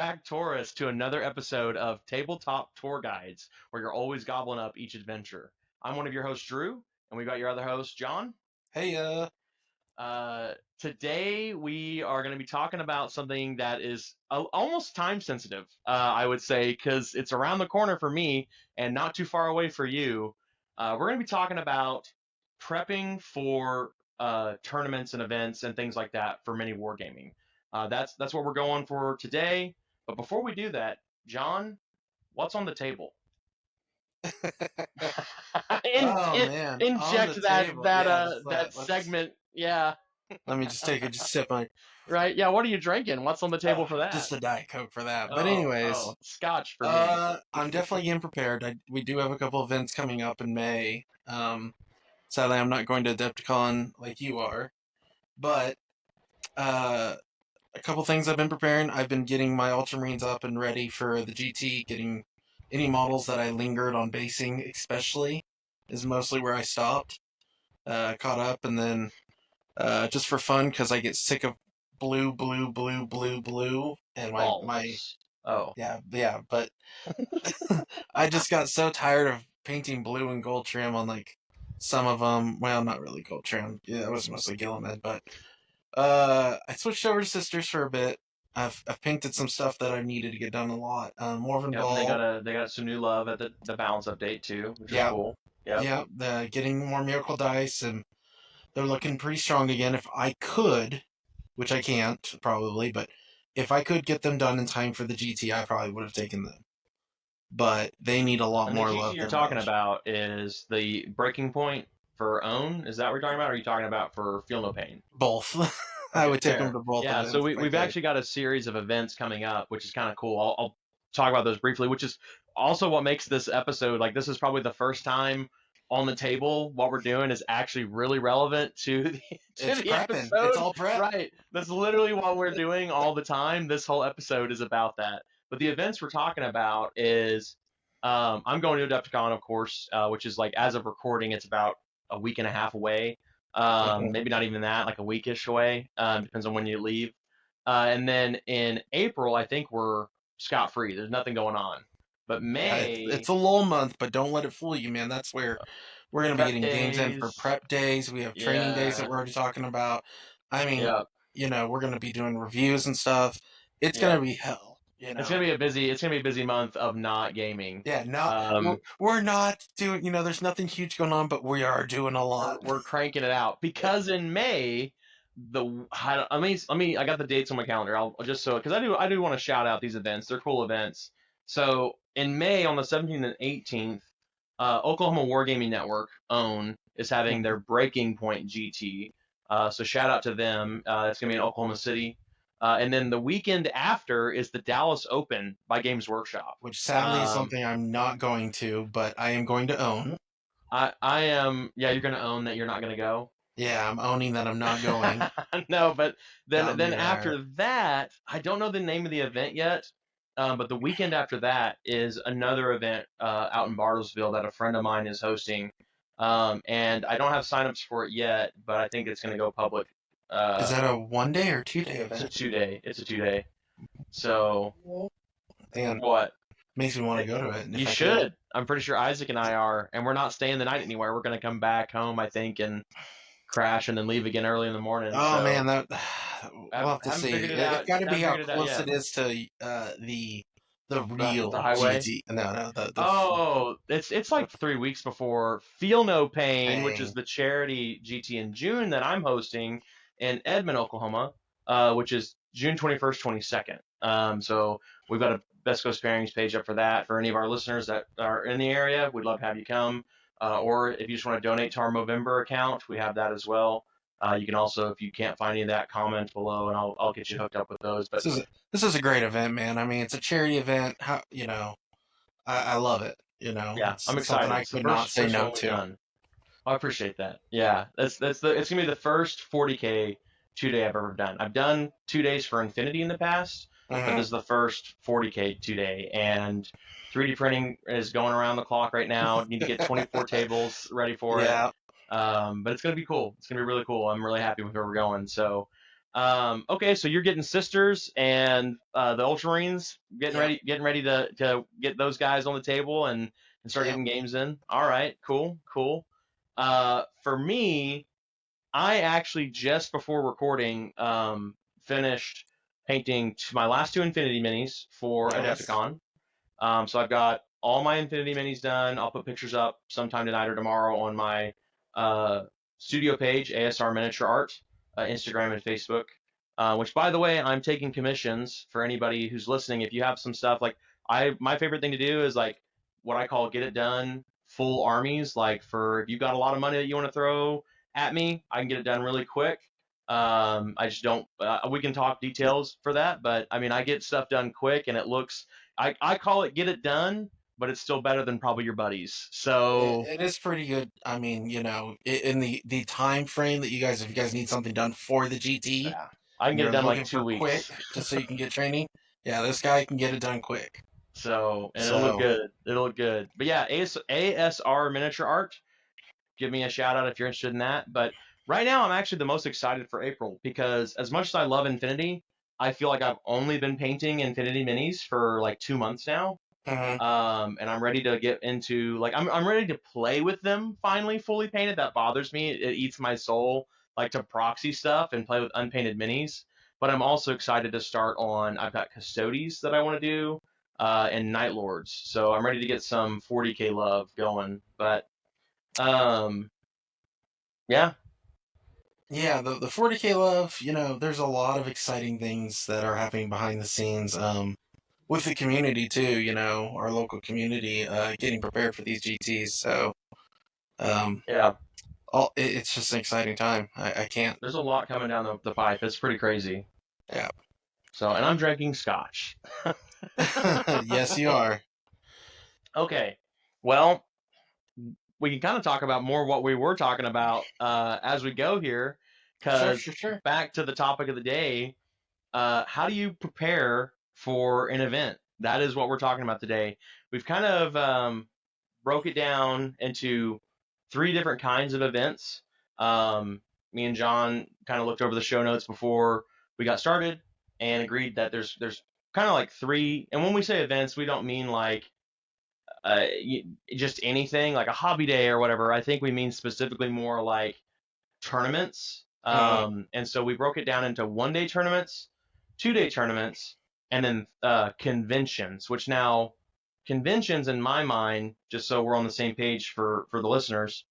back, tourists, to another episode of Tabletop Tour Guides, where you're always gobbling up each adventure. I'm one of your hosts, Drew, and we got your other host, John. Hey, Today we are going to be talking about something that is almost time sensitive, I would say, because it's around the corner for me and not too far away for you. We're going to be talking about prepping for tournaments and events and things like that for mini wargaming. That's what we're going for today. But before we do that, John, what's on the table? oh man, on the Inject that table. that Yeah, uh just that segment. Yeah. let me just take a just sip on Right. Yeah. What are you drinking? What's on the table for that? just a Diet Coke for that. But Oh, anyways, scotch for me. I'm definitely getting prepared. We do have a couple events coming up in May. Sadly, I'm not going to Adepticon like you are, but uh, a couple things I've been preparing. I've been getting my Ultramarines up and ready for the GT. Getting any models that I lingered on basing, especially, is mostly where I stopped. Caught up, and then just for fun because I get sick of blue, and my Balls. Oh. yeah. But I just got so tired of painting blue and gold trim on like some of them. Well, not really gold trim. Yeah, it was mostly Gilliman, but I switched over to Sisters for a bit. I've painted some stuff that I needed to get done a lot. Morven Yep. And they Ball. got some new love at the balance update too, which is Yeah, cool. Yep. yeah. Getting more Miracle Dice, and they're looking pretty strong again. If I could, which I can't probably, but if I could get them done in time for the GT, I probably would have taken them. But they need a lot And the more GT love you're than talking most. about is the breaking point for own. Is that what you're talking about? Or are you talking about for Feel No Pain? Both. I Okay, would take them fair. to both Yeah, so events if I we've could. actually got a series of events coming up, which is kind of cool. I'll talk about those briefly, which is also what makes this episode like this is probably the first time on the table what we're doing is actually really relevant to It's the prepping. It's episode. all prep. Right. That's literally what we're doing all the time. This whole episode is about that. But the events we're talking about is I'm going to Adepticon, of course, which is like as of recording, it's about a week and a half away. Maybe not even that, like a weekish away. Depends on when you leave. And then in April, I think we're scot free. There's nothing going on. But Yeah, May it's a lull month, but don't let it fool you, man. That's where we're going to be prep getting games in for days. prep days. We have training days that Yeah. we're already talking about. I mean, Yep. we're going to be doing reviews and stuff. It's going Yep. to be hell, It's gonna be a busy. It's gonna be a busy month of not gaming. Yeah, not Um, we're not doing. There's nothing huge going on, but we are doing a we're lot. we're cranking it out because in May I got the dates on my calendar. I'll just so because I do want to shout out these events. They're cool events. So in May on the 17th and 18th, Oklahoma Wargaming Network OWN is having their Breaking Point GT. So shout out to them. It's gonna be in Oklahoma City. And then the weekend after is the Dallas Open by Games Workshop. Which sadly is Um, something I'm not going to, but I am going to own. I am. Yeah, you're gonna own that you're not gonna go. Yeah, I'm owning that I'm not going. No, but then Dumb then there. after that, I don't know the name of the event yet. But the weekend after that is another event out in Bartlesville that a friend of mine is hosting. And I don't have signups for it yet, but I think it's going to go public. Is that a 1 day or 2 day It's a event? 2 day. It's a 2 day. So Man, what? makes me want to go to it You if I could. should. I'm pretty sure Isaac and I are, and we're not staying the night anywhere. We're going to come back home, I think, and crash and then leave again early in the morning. Oh So man, that we'll have to haven't see. figured it It's out. got to be Haven't how figured it out close yet. it is to the The real highway. GT. No, the Oh, it's like 3 weeks before Feel No Pain, which is dang. the charity GT in June that I'm hosting in Edmond, Oklahoma, which is June 21st, 22nd. So we've got a Best Coast Pairings page up for that. For any of our listeners that are in the area, we'd love to have you come. Or if you just want to donate to our Movember account, we have that as well. You can also, if you can't find any of that, comment below, and I'll get you hooked up with those. But This is a great event, man. I mean, it's a charity event. How I love it. yeah, I'm It's something excited. I It's the could not say first no one we've to. done. I appreciate that. Yeah, it's gonna be the first 40K 2 day I've ever done. I've done 2 days for Infinity in the past, but Mhm. this is the first 40K 2 day. And 3D printing is going around the clock right now. Need to get 24 tables ready for it. Yeah, But it's gonna be cool. It's gonna be really cool. I'm really happy with where we're going. So, Okay, so you're getting sisters and the Ultramarines Yep. getting ready to get those guys on the table and start Yep. getting games in. All right, cool, cool. For me, I actually just before recording finished painting my last two Infinity Minis for Nice. Adepticon. So I've got all my Infinity Minis done. I'll put pictures up sometime tonight or tomorrow on my uh, studio page, ASR Miniature Art, Instagram and Facebook. Which, by the way, I'm taking commissions for anybody who's listening. If you have some stuff like my favorite thing to do is like what I call get it done full armies. Like for if you've got a lot of money that you want to throw at me, I can get it done really quick. I just don't. We can talk details for that, but I mean, I get stuff done quick, and it looks I call it get it done, but it's still better than probably your buddies. So It is pretty good. I mean, in the time frame that if you guys need something done for the GT, yeah, I can and get it you're done in like looking two for quick, weeks. just so you can get training, yeah, this guy can get it done quick. So and it'll look So, good. It'll look good. But yeah, ASR miniature art. Give me a shout out if you're interested in that. But right now, I'm actually the most excited for April because as much as I love Infinity, I feel like I've only been painting Infinity minis for like 2 months now. mhm. And I'm ready to get into like I'm ready to play with them finally fully painted. That bothers me. It eats my soul like to proxy stuff and play with unpainted minis. But I'm also excited to start on. I've got Custodes that I want to do, and Night Lords. So I'm ready to get some 40k love going. But um, yeah, Yeah, the 40K love, there's a lot of exciting things that are happening behind the scenes. With the community too, our local community, getting prepared for these GTs. So, um, yeah. it's just an exciting time. I can't. There's a lot coming down the pipe. It's pretty crazy. Yeah. So, and I'm drinking scotch. Yes, you are. Okay. Well, we can kind of talk about more what we were talking about as we go here, Sure, because sure, sure. back to the topic of the day, how do you prepare for an event? That is what we're talking about today. We've kind of broke it down into three different kinds of events. Me and John kind of looked over the show notes before we got started and agreed that there's kind of like three. And when we say events, we don't mean like uh, just anything like a hobby day or whatever. I think we mean specifically more like tournaments. Mm, And so we broke it down into 1 day tournaments, 2 day tournaments, and then conventions. Which now conventions in my mind, just so we're on the same page for the listeners,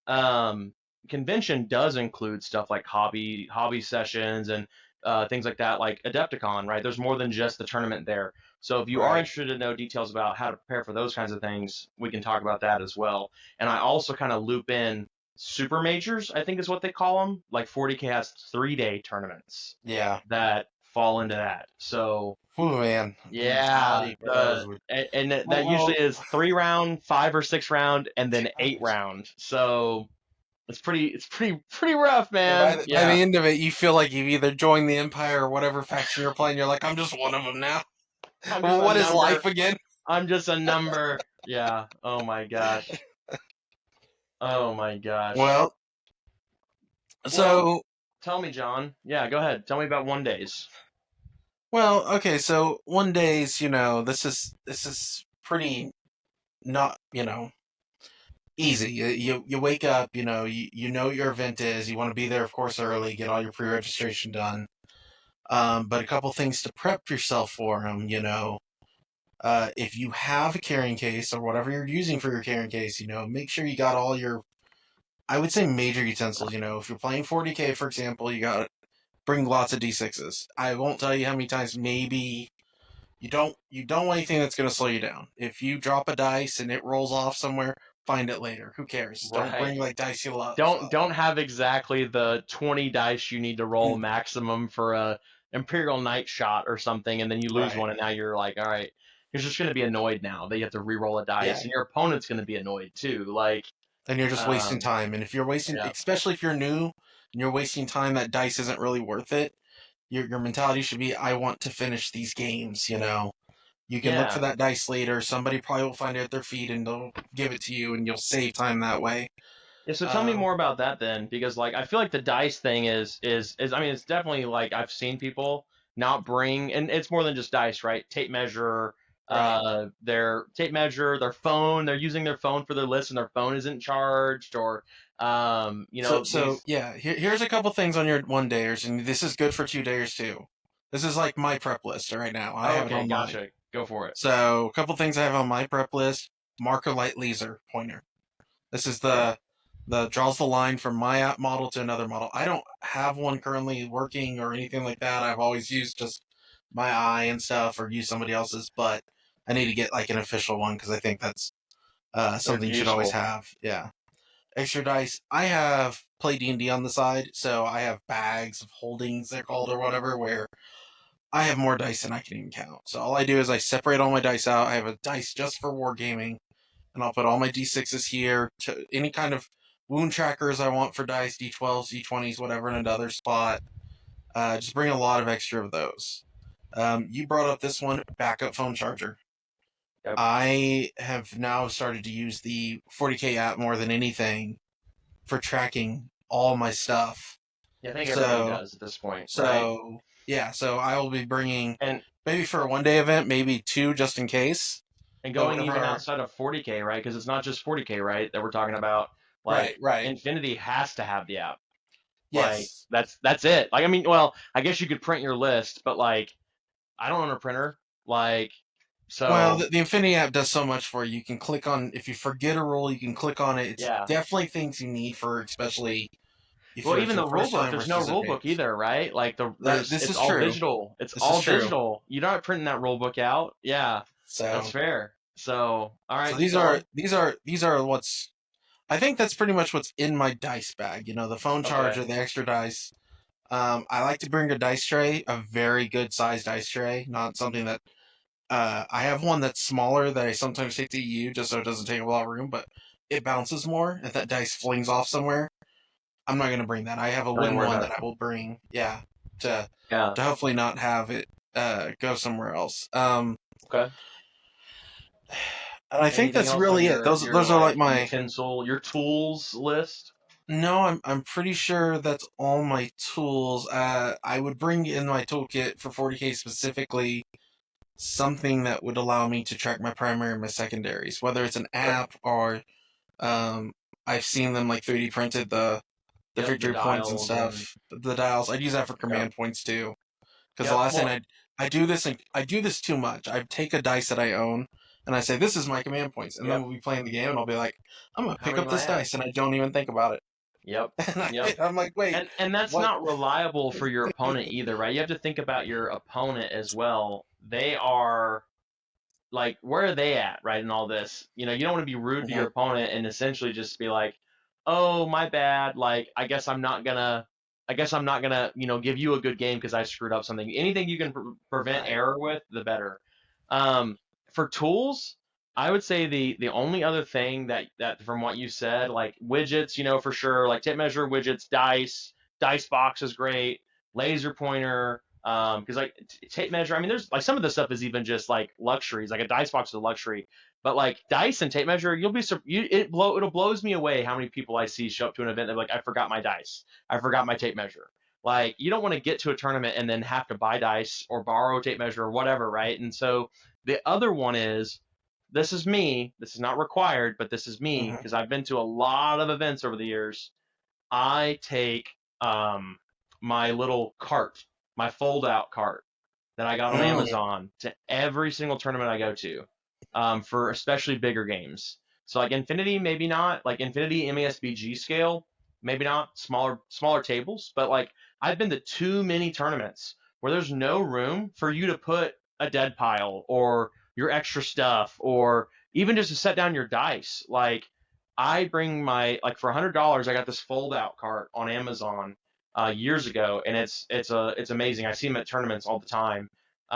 um, convention does include stuff like hobby sessions and things like that, like Adepticon, right? There's more than just the tournament there. So if you are right. interested to know details about how to prepare for those kinds of things, we can talk about that as well. And I also kind of loop in super majors, I think is what they call them. Like 40K has 3 day tournaments Yeah. that fall into that. So Ooh, man. The yeah, mentality for those would. and that Well, usually is 3 round, 5 or 6 round, and then 8 round. So it's pretty rough, yeah, man. by Yeah, the end of it, you feel like you've either joined the Empire or whatever faction you're playing. You're like, I'm just one of them now. I'm just Well, a what is number. life again? I'm just a number. Yeah. Oh my gosh. Oh my gosh. Well, Well, so tell me, John. Yeah, go ahead. Tell me about 1 days. okay. So one days, this is pretty not easy. You wake up, you know what your event is. You want to be there, of course, early. Get all your pre-registration done. But a couple things to prep yourself for them. If you have a carrying case or whatever you're using for your carrying case, make sure you got all your, I would say, major utensils. If you're playing 40K, for example, you got to bring lots of D6s. I won't tell you how many times. Maybe you don't want anything that's going to slow you down. If you drop a dice and it rolls off somewhere, find it later. Who cares? Don't Right. bring like dice you love. Don't have exactly the 20 dice you need to roll maximum for a Imperial Knight shot or something, and then you lose Right. one, and now you're like, all right, you're just going to be annoyed now that you have to re-roll a Yeah. dice, and your opponent's going to be annoyed too. Like, Then you're just wasting um, time. And if you're wasting, yeah, especially if you're new and you're wasting time, that dice isn't really worth it. Your mentality should be, I want to finish these games. You can look for yeah, that dice later. Somebody probably will find it at their feet and they'll give it to you, and you'll save time that way. Yeah, so tell me Um, more about that then, because like I feel like the dice thing is I mean it's definitely like I've seen people not bring, and it's more than just dice, right? Tape measure, right. their tape measure, their phone, they're using their phone for their list and their phone isn't charged, or So these. yeah, here's a couple things on your 1 dayers, and this is good for 2 dayers too. This is like my prep list right now. I Oh, have it okay, on mine. gotcha. Go for it. So a couple things I have on my prep list: marker light laser pointer. This is Okay. the draws the line from my app model to another model. I don't have one currently working or anything like that. I've always used just my eye and stuff, or use somebody else's, but I need to get like an official one because I think that's They're something you should always useful. have. Yeah. Extra dice. I have play D&D on the side, so I have bags of holdings they're called or whatever, where I have more dice than I can even count. So all I do is I separate all my dice out. I have a dice just for wargaming, and I'll put all my D6s here. To any kind of wound trackers I want for dice, D12s, D20s, whatever, in another spot. Just bring a lot of extra of those. You brought up this one, backup phone charger. Yep. I have now started to use the 40K app more than anything for tracking all my stuff. Yeah, I think everybody So, does at this point, right? so yeah, so I will be bringing And maybe for a 1 day event, maybe two just in case. and But going whenever even our outside of 40K, right? Because it's not just 40K, right? That we're talking about. right, Like right, Infinity has to have the app. Like yes. that's it. Like I mean, well, I guess you could print your list, but like I don't own a printer. Like Well, so, the Infinity app does so much for you. You can click on if you forget a rule, you can click on it. It's yeah. definitely things you need for, especially if Well, it's even your the rule first book, time there's no versus rule book advanced. either, right? Like That this it's is all true. digital. It's This is all true. digital. You're not printing that rule book out. Yeah, that's So fair. So, all so right, keep going. these are what's I think that's pretty much what's in my dice bag. You know, the phone Okay. charger, the extra dice. I like to bring a dice tray, a very good sized dice tray, not something that I have one that's smaller that I sometimes take to EU just so it doesn't take a lot of room, but it bounces more if that dice flings off somewhere. I'm not gonna bring that. I have a Don't even wooden worry one about that it. I will bring, yeah, to Yeah. to hopefully not have it go somewhere else. Okay. And I think Anything that's else on really it. your Those are like like my utensil, your tools list? no. I'm pretty sure that's all my tools. I would bring in my toolkit for 40K specifically something that would allow me to track my primary and my secondaries, whether it's an Okay. app or um, I've seen them like 3D printed the Yep. The victory points and dials and stuff, the dials. I'd use that for yep. command points too. Because the Yep. last thing Well, I do this and I do this too much. I take a dice that I own and I say this is my command points, and then yep. we'll be playing the game and I'll be like, I'm gonna How pick many up do I this have? dice and I don't even think about it. Yep. And Yep. I'm like, wait, And that's what? not reliable for your opponent either, right? You have to think about your opponent as well. They are like, where are they at, right, in all this? You don't want to be rude to your Mhm. opponent and essentially just be like, "Oh, my bad. Like, I guess I'm not gonna, give you a good game because I screwed up something." Anything you can prevent Right. error with, the better. Um, for tools, I would say the only other thing that from what you said, like widgets, for sure, like tape measure, widgets, dice box is great, laser pointer, because like tape measure, I mean, there's like some of the stuff is even just like luxuries, like a dice box is a luxury, but like dice and tape measure, it'll blows me away how many people I see show up to an event. They're like, I forgot my dice, I forgot my tape measure. Like you don't want to get to a tournament and then have to buy dice or borrow tape measure or whatever, right? And so the other one is, this is me. This is not required, but this is me Hmm. because I've been to a lot of events over the years. I take my little cart, my fold out cart that I got on Mm. Amazon to every single tournament I go to, for especially bigger games. So like Infinity, maybe not like Infinity MESBG scale, maybe not smaller tables, but like I've been to too many tournaments where there's no room for you to put a dead pile or your extra stuff or even just to set down your dice. Like I bring my like for $100, I got this fold out cart on Amazon years ago, and it's amazing. I see them at tournaments all the time.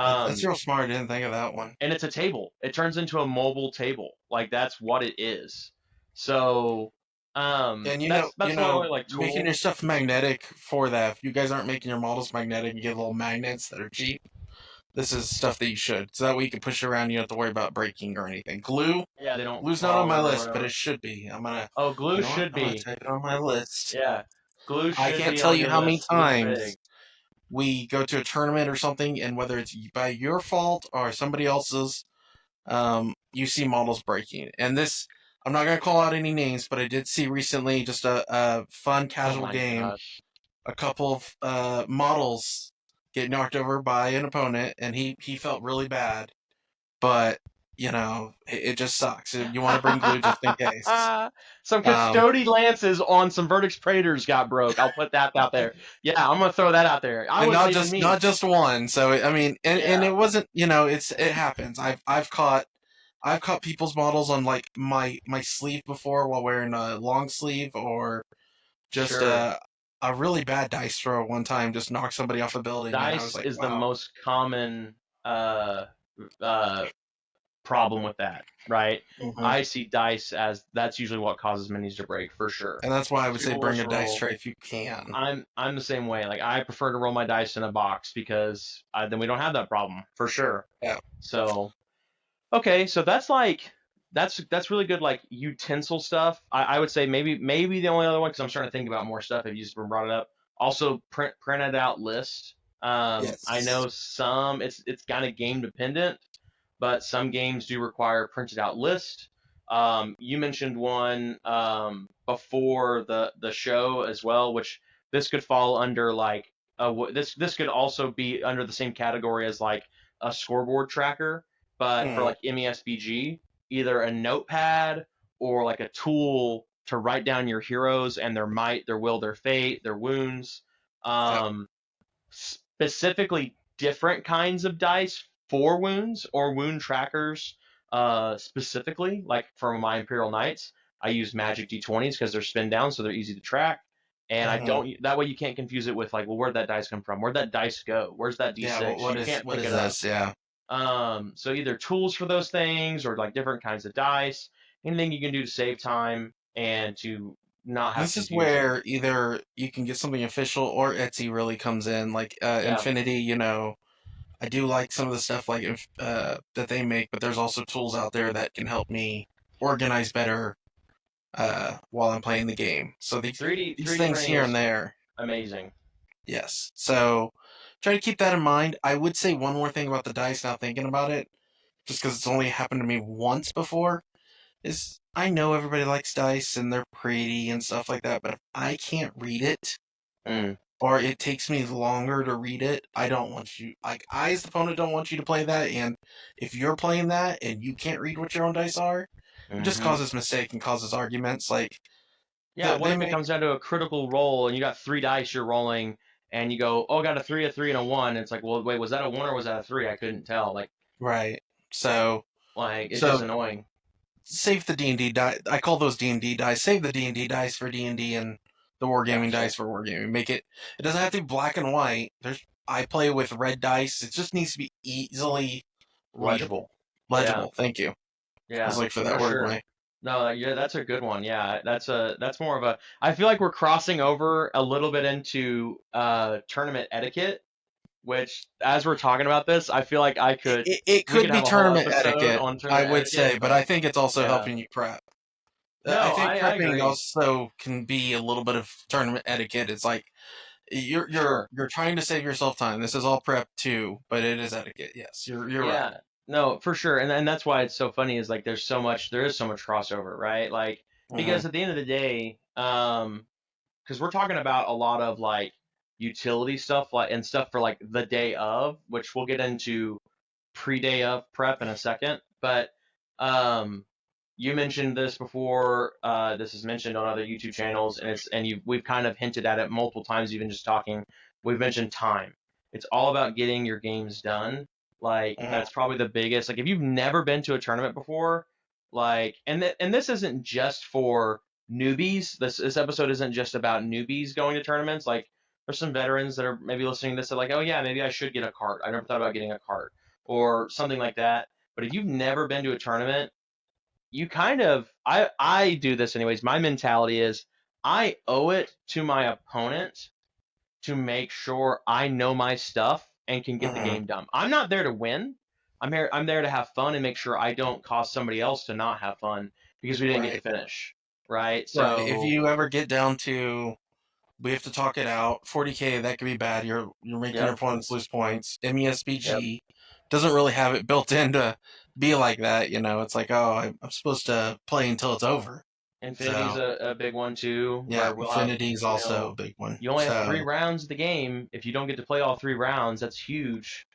That's Um, real smart. I didn't think of that one. and it's a table. It turns into a mobile table. Like that's what it is. So And that's my only like making tool. your stuff magnetic for that. If you guys aren't making your models magnetic, you get little magnets that are cheap. this is stuff that you should. So that way you can push it around. You don't have to worry about breaking or anything. Glue. Yeah, they don't Glue's not on fall my or list, but it whatever. should be. Oh, You glue know what? should I'm gonna be. type it on my list. Yeah, glue I should can't be tell on you your how many list. Glue's big. times we go to a tournament or something, and whether it's by your fault or somebody else's, you see models breaking. And this, I'm not gonna call out any names, but I did see recently just a fun Oh casual my game, gosh. a couple of models get knocked over by an opponent, and he felt really bad. But it just sucks. You want to bring glue just in case. Some Um, custody lances on some Vertex Praetors got broke. I'll put that out there. Yeah, I'm gonna throw that out there. I and wasn't not even just me. not just one. So I mean, and Yeah, it wasn't. It happens. I've caught people's models on like my sleeve before while wearing a long sleeve, or just sure. a really bad dice throw one time just knocked somebody off the building, and I was Dice like, is the wow. most common uh, uh, problem with that, right? Hmm. I see dice as that's usually what causes minis to break for sure. And that's why I would say bring Tools a dice roll. tray if you can. I'm the same way. Like I prefer to roll my dice in a box because then we don't have that problem for sure. Yeah. So okay, so that's like that's really good like utensil stuff. I would say maybe the only other one because I'm starting to think about more stuff if you just brought it up. Also printed out list. I Yes. know some it's kind of game dependent, but some games do require printed out list. You mentioned one before the show as well, which this could fall under like this could also be under the same category as like a scoreboard tracker, but for Mm, like MESBG, either a notepad or like a tool to write down your heroes and their might, their will, their fate, their wounds. yeah. Um, Specifically different kinds of dice for wounds or wound trackers specifically. Like for my Imperial Knights, I use Magic D20s because they're spin down, so they're easy to track. And I Hmm. don't that way you can't confuse it with like, well, where'd that dice come from? Where'd that dice go? Where's that Yeah. D6? You can't What pick is it up. this? Yeah. So either tools for those things or like different kinds of dice, anything you can do to save time and to not have This is confusion. where either you can get something official or Etsy really comes in. Like Yeah, Infinity, I do like some of the stuff like that they make, but there's also tools out there that can help me organize better while I'm playing the game. So these 3D things printing here and is there, amazing. yes. So try to keep that in mind. I would say one more thing about the dice. Now thinking about it, just because it's only happened to me once before, is I know everybody likes dice and they're pretty and stuff like that, but if I can't read it Mm, or it takes me longer to read it, I don't want you, like, I as the opponent don't want you to play that. And if you're playing that and you can't read what your own dice are, it just hmm. causes mistake and causes arguments. Like, Yeah, what they if it make, comes down to a critical roll and you got three dice you're rolling and you go, oh, I got a three, and a one. And it's like, well, wait, was that a one or was that a three? I couldn't tell. right. So, It's just so annoying. save the D&D die. I call those D&D dice. Save the D&D dice for D&D and the wargaming Gotcha. dice for wargaming. It doesn't have to be black and white. I play with red dice. It just needs to be easily readable. Legible. Yeah, Legible. Thank you. I was yeah, like for for that word, sure. Way. No, yeah, that's a good one. Yeah, that's more of a. I feel like we're crossing over a little bit into tournament etiquette, which as we're talking about this, I feel like It we could could be have a whole tournament episode etiquette, on I tournament would etiquette, say, but but I think it's also yeah. helping you prep. I No, think I prepping agree. also can be a little bit of tournament etiquette. It's like Sure. you're trying to save yourself time. This is all prep too, but it is etiquette. Yes, you're right. Yeah, no, for sure, and that's why it's so funny is like there is so much crossover, right? Like Hmm. because at the end of the day, because we're talking about a lot of like utility stuff like and stuff for like the day of, which we'll get into pre-day of prep in a second, but um, you mentioned this before. This is mentioned on other YouTube channels, and we've kind of hinted at it multiple times, even just talking. We've mentioned time. It's all about getting your games done. Like Hmm. that's probably the biggest. Like if you've never been to a tournament before, like and this isn't just for newbies. This episode isn't just about newbies going to tournaments. Like there's some veterans that are maybe listening to this that are like, oh yeah, maybe I should get a cart. I never thought about getting a cart or something like that. But if you've never been to a tournament, you kind of I do this anyways. My mentality is I owe it to my opponent to make sure I know my stuff and can get the Hmm. game done. I'm not there to win. I'm there to have fun and make sure I don't cause somebody else to not have fun because we didn't get to Right. finish. Right? Right. If So, you ever get down to we have to talk it out, 40K that could be bad. You're making your yep, opponents lose points. yep. MESBG doesn't really have it built in to be like that. It's like, oh, I'm supposed to play until it's over. Infinity's So a big one too, yeah, where we'll have, Infinity is also a big one. you only have three So rounds of the game. If you don't get to play all three rounds, that's huge.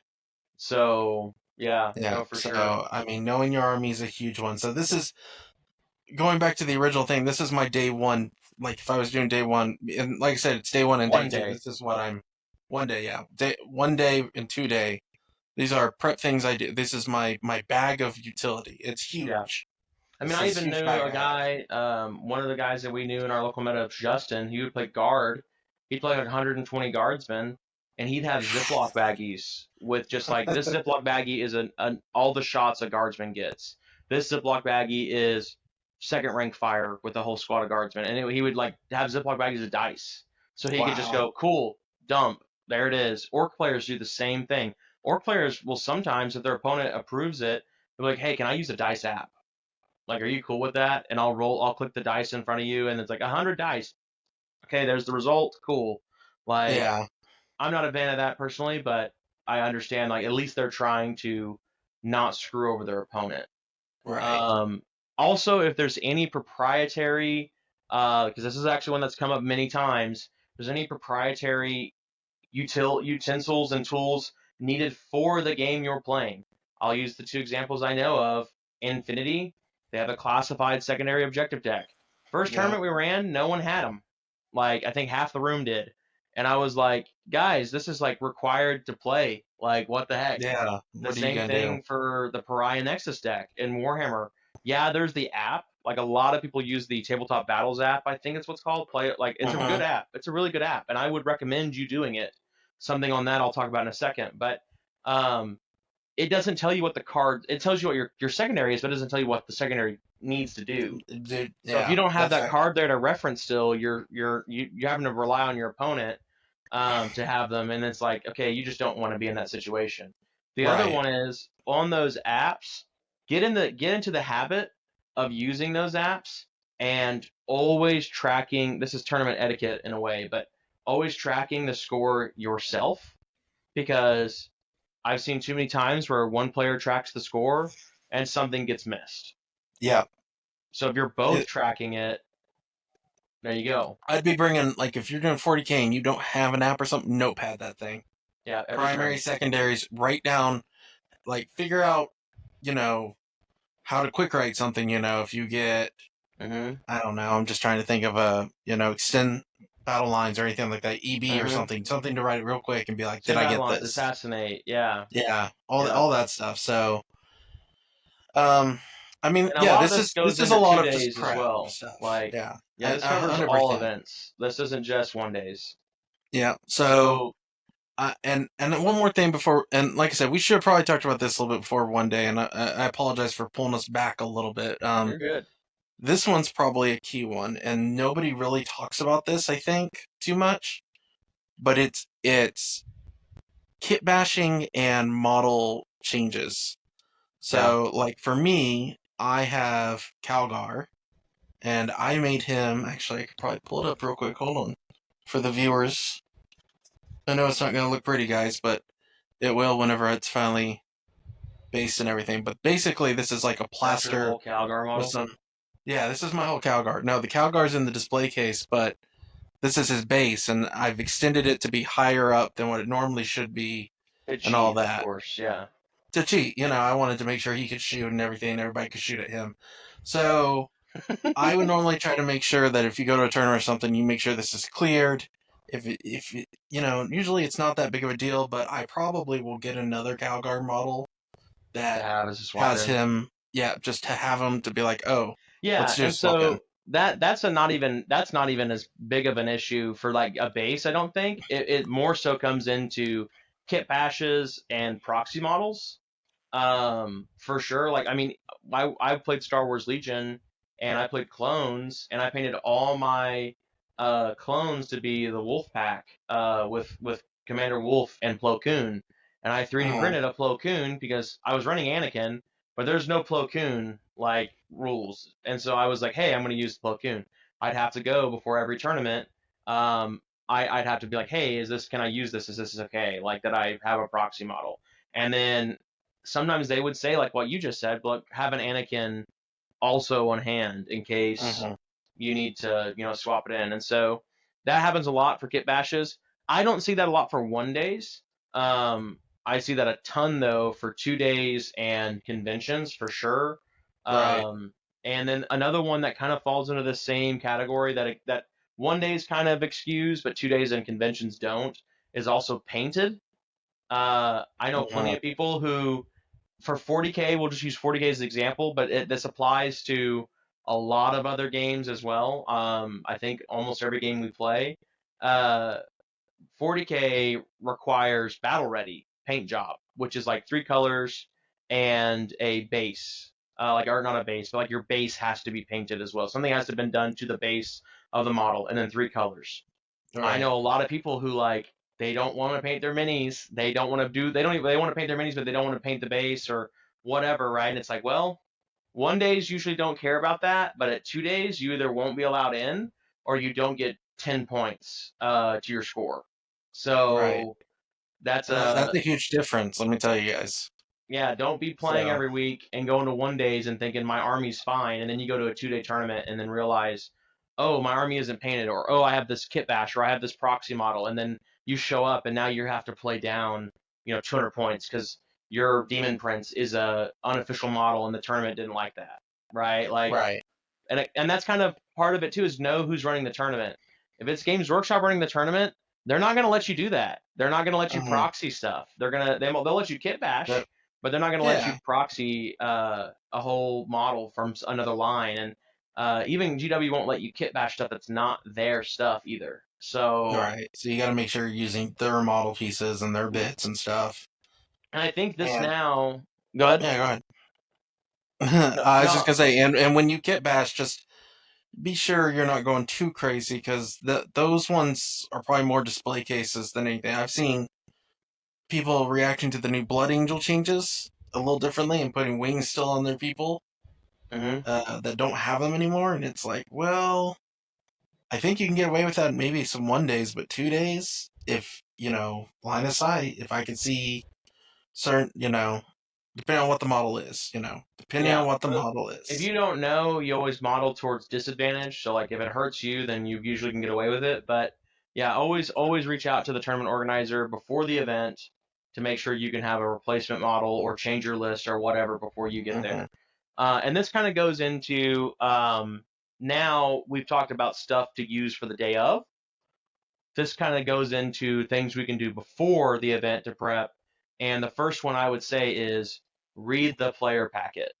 So, yeah, yeah, no, for sure. so I mean, knowing your army is a huge one. So this is going back to the original thing. This is my day one. Like if I was doing day one, and like I said, it's day one and day One two. day. This is what I'm. One day, yeah, day 1 day and 2 day. These are prep things I do. This is my bag of utility. It's Yeah. huge. I mean, It's I this even huge knew bag a I have. guy, one of the guys that we knew in our local meadow, Justin. He would play guard. He'd play like 120 guardsmen, and he'd have Ziploc baggies with just like this Ziploc baggie is an all the shots a guardsman gets. This Ziploc baggie is second rank fire with a whole squad of guardsmen, and he would like have Ziploc baggies of dice, so he could just Wow. go cool, dump, there it is. Orc players do the same thing. Orc players will sometimes, if their opponent approves it, they're like, "Hey, can I use a dice app? Like, are you cool with that?" And I'll click the dice in front of you, and it's like 100 dice. Okay, there's the result. Cool. Like, Yeah. I'm not a fan of that personally, but I understand. Like, at least they're trying to not screw over their opponent. Right. Um, Also, if there's any proprietary, because this is actually one that's come up many times, if there's any proprietary utensils and tools needed for the game you're playing. I'll use the two examples I know of. Infinity, they have a classified secondary objective deck. First Yeah. tournament we ran, no one had them. Like, I think half the room did. And I was like, guys, this is like required to play. Like, what the heck? Yeah. The What are you same gonna do? thing for the Pariah Nexus deck in Warhammer. Yeah, there's the app. Like, a lot of people use the Tabletop Battles app. I think it's what's called. Play it. Like, it's a good Hmm. app. It's a really good app, and I would recommend you doing it. Something on that I'll talk about in a second. But um, it doesn't tell you what the card. It tells you what your secondary is, but it doesn't tell you what the secondary needs to do. Dude, So if you yeah. don't have That's that right. card there to reference, still you're having to rely on your opponent to have them, and it's like, okay, you just don't want to be in that situation. The other Right. one is on those apps. Get into the habit of using those apps and always tracking. This is tournament etiquette in a way, but always tracking the score yourself, because I've seen too many times where one player tracks the score and something gets missed. Yeah. So if you're both It, tracking it, there you go. I'd be bringing like if you're doing 40K and you don't have an app or something, notepad that thing. Yeah, every Primary, turn. secondaries, write down, like figure out, you know, how to quick write something. If you get, Mm-hmm. I don't know, I'm just trying to think of extend battle lines or anything like that, EB or Mm-hmm. something to write it real quick and be like, did Send I battle get lines, this? assassinate. Yeah, Yeah, yeah. all that stuff. So, um, I mean, And a yeah, lot of this this is goes this is a into lot two of just days as prep well. stuff. Like, Yeah, yeah, this covers all 100%. events. This isn't just one days. Yeah. So, So and one more thing before, and like I said, we should have probably talked about this a little bit before 1 day, and I apologize for pulling us back a little bit. you're good. This one's probably a key one, and nobody really talks about this, I think, too much. But it's kit bashing and model changes. Yeah. So, like for me, I have Calgar, and I made him. Actually, I could probably pull it up real quick. Hold on, for the viewers. I know it's not going to look pretty, guys, but it will whenever it's finally based and everything. But basically, this is like a That's your plaster whole Calgar with model. some. Yeah, this is my whole Calgar. No, the Calgar's in the display case, but this is his base, and I've extended it to be higher up than what it normally should be, It and all cheat, of that. course. Yeah. To cheat, I wanted to make sure he could shoot and everything, and everybody could shoot at him. So I would normally try to make sure that if you go to a tournament or something, you make sure this is cleared. Usually it's not that big of a deal, but I probably will get another Calgar model To that have as a swap has in. him, yeah, just to have him to be like, oh, let's Yeah, and just swap in. so that's not even as big of an issue for like a base. I don't think it more so comes into kit bashes and proxy models. For sure. Like, I mean, I played Star Wars Legion and I played clones and I painted all my clones to be the Wolf Pack with Commander Wolf and Plo Koon. and I 3D Uh-huh. printed a Plo Koon because I was running Anakin, but there's no Plo Koon like rules, and so I was like, hey, I'm going to use Plo Koon. I'd have to go before every tournament. Um, I'd have to be like, hey, is this? Can I use this? Is this okay? Like that I have a proxy model, and then sometimes they would say like what you just said, but have an Anakin also on hand in case Uh-huh. you need to, swap it in. And so that happens a lot for kit bashes. I don't see that a lot for 1 days. I see that a ton though for 2 days and conventions for sure. Right. And then another one that kind of falls into the same category that 1 day is kind of excused, but 2 days and conventions don't is also painted. I know plenty Uh-huh. of people who for 40K, we'll just use 40K as an example, but this applies to a lot of other games as well. I think almost every game we play, uh, 40K requires battle ready paint job, which is like 3 colors and a base. Like, or not a base, but like your base has to be painted as well. Something has to have been done to the base of the model, and then 3 colors. I Right. know a lot of people who like they don't want to paint their minis. They don't want to do. They don't even. They want to paint their minis, but they don't want to paint the base or whatever, right? And it's like, well, 1 days usually don't care about that, but at 2 days you either won't be allowed in or you don't get 10 points to your score. Right. So that's And that's a a huge difference, let me tell you guys. yeah, don't be playing So, every week and going to 1 days and thinking my army's fine, and then you go to a 2 day tournament and then realize, oh, my army isn't painted, or oh, I have this kit bash, or I have this proxy model, and then you show up and now you have to play down, 200 points because your demon prince is a unofficial model and the tournament didn't like that, right? Like, right. and that's kind of part of it too is know who's running the tournament. If it's Games Workshop running the tournament, they're not going to let you do that. They're not going to let you Uh-huh. proxy stuff. They'll let you kit That, bash, but they're not going to let you yeah. proxy a whole model from another line. And even GW won't let you kit bash stuff that's not their stuff either. So, Right. So you got to make sure you're using their model pieces and their bits and stuff. and I think this And now. Go ahead. yeah, go ahead. No, I was just no. gonna say, and when you kit bash, just be sure you're not going too crazy because those ones are probably more display cases than anything. I've seen people reacting to the new Blood Angel changes a little differently and putting wings still on their people Hmm. that don't have them anymore, and it's like, well, I think you can get away with that maybe some 1 days, but 2 days, if line of sight, if I could see certain, depending on what the model is, depending Yeah. on what the So model if is. you don't know, you always model towards disadvantage. So like if it hurts you, then you usually can get away with it. But yeah, always reach out to the tournament organizer before the event to make sure you can have a replacement model or change your list or whatever before you get Hmm. there. And this kind of goes into now we've talked about stuff to use for the day of. This kind of goes into things we can do before the event to prep. And the first one I would say is read the player packet.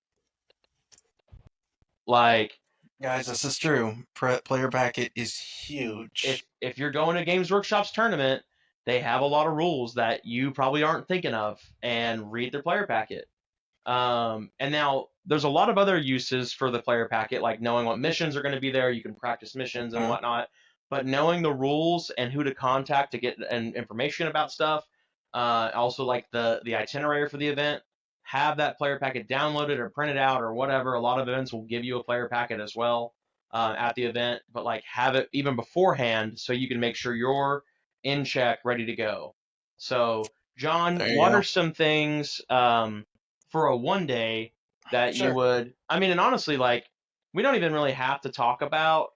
Like Guys, this is true. Player packet is if huge. if you're going to Games Workshop's tournament, they have a lot of rules that you probably aren't thinking of, and read their player packet. And now there's a lot of other uses for the player packet, like knowing what missions are going to be there. You can practice missions and Uh, whatnot, but knowing the rules and who to contact to get information about stuff. Also, like the itinerary for the event, have that player packet downloaded or printed out or whatever. A lot of events will give you a player packet as well at the event, but like have it even beforehand so you can make sure you're in check, ready to go. So, John, there you what go. are some things for a 1 day that you Sure. would? I mean, and honestly, like we don't even really have to talk about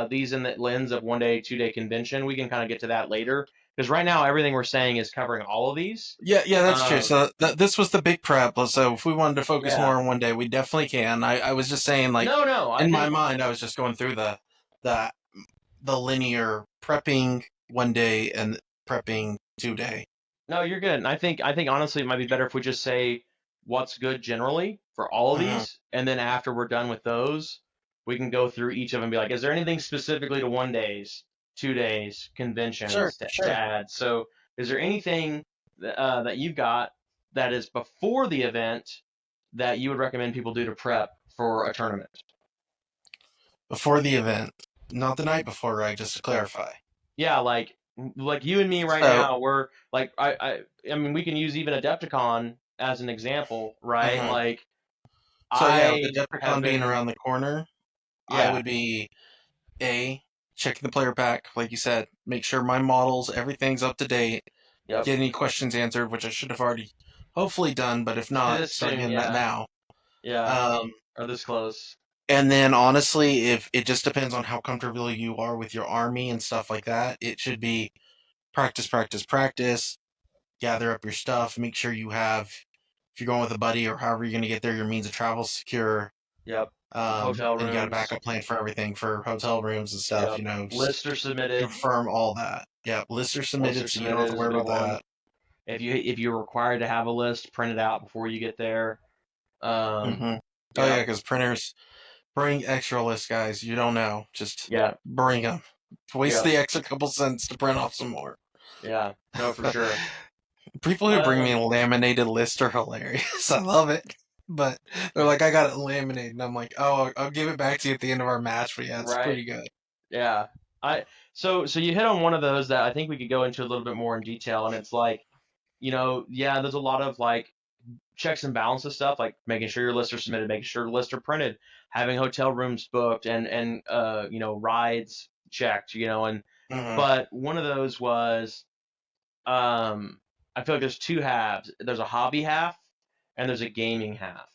these in the lens of 1 day, 2 day convention. We can kind of get to that later because right now everything we're saying is covering all of these. Yeah, yeah, that's true. Um, So this was the big prep. So if we wanted to focus yeah, more on 1 day, we definitely can. I was just saying, like, no, I in my think mind, I was just going through the the linear prepping 1 day and prepping 2 day. no, you're good. And I think honestly, it might be better if we just say what's good generally for all of Uh-huh. these, and then after we're done with those, we can go through each of them and be like, is there anything specifically to 1 days, 2 days, Sure, conventions to sure. add? So, is there anything that you've got that is before the event that you would recommend people do to prep for a tournament? Before the event, not the night before, right? Just to clarify. Yeah, like Like you and me right So, now, we're like I mean, we can use even Adepticon as an example, right? mhm. Like So yeah, with I have Adepticon being been, around the corner, I yeah, would be A, checking the player pack, like you said, make sure my models, everything's up to date, yep, get any questions answered, which I should have already hopefully done, but if not, this start soon, getting that yeah, now. yeah, Um, or this close, and then honestly, if it just depends on how comfortable you are with your army and stuff like that, it should be practice, practice, practice, gather up your stuff, make sure you have, if you're going with a buddy or however you're going to get there, your means of travel secure. yep, hotel And you got a rooms, backup plan for everything for hotel rooms and stuff, yep, you know, just lists are submitted, confirm all that. Yeah, lists are lists submitted, are so you don't have submitted to is a worry big about one. that. If you're required to have a list, print it out before you get there. Hmm. Oh yeah, Yep, because printers bring extra lists, guys. You don't know, just yeah, bring them. Waste yep, the extra couple cents to print off some more. yeah, no, for sure. People who bring me Um, laminated lists are hilarious. I love it. But they're like, I got it laminated. And I'm like, oh, I'll give it back to you at the end of our match. But yeah, it's right. pretty good. Yeah. I so you hit on one of those that I think we could go into a little bit more in detail, and it's like, yeah, there's a lot of like checks and balances stuff, like making sure your lists are submitted, making sure the lists are printed, having hotel rooms booked, and rides checked, and Hmm. but one of those was I feel like there's two halves. There's a hobby half and there's a gaming half.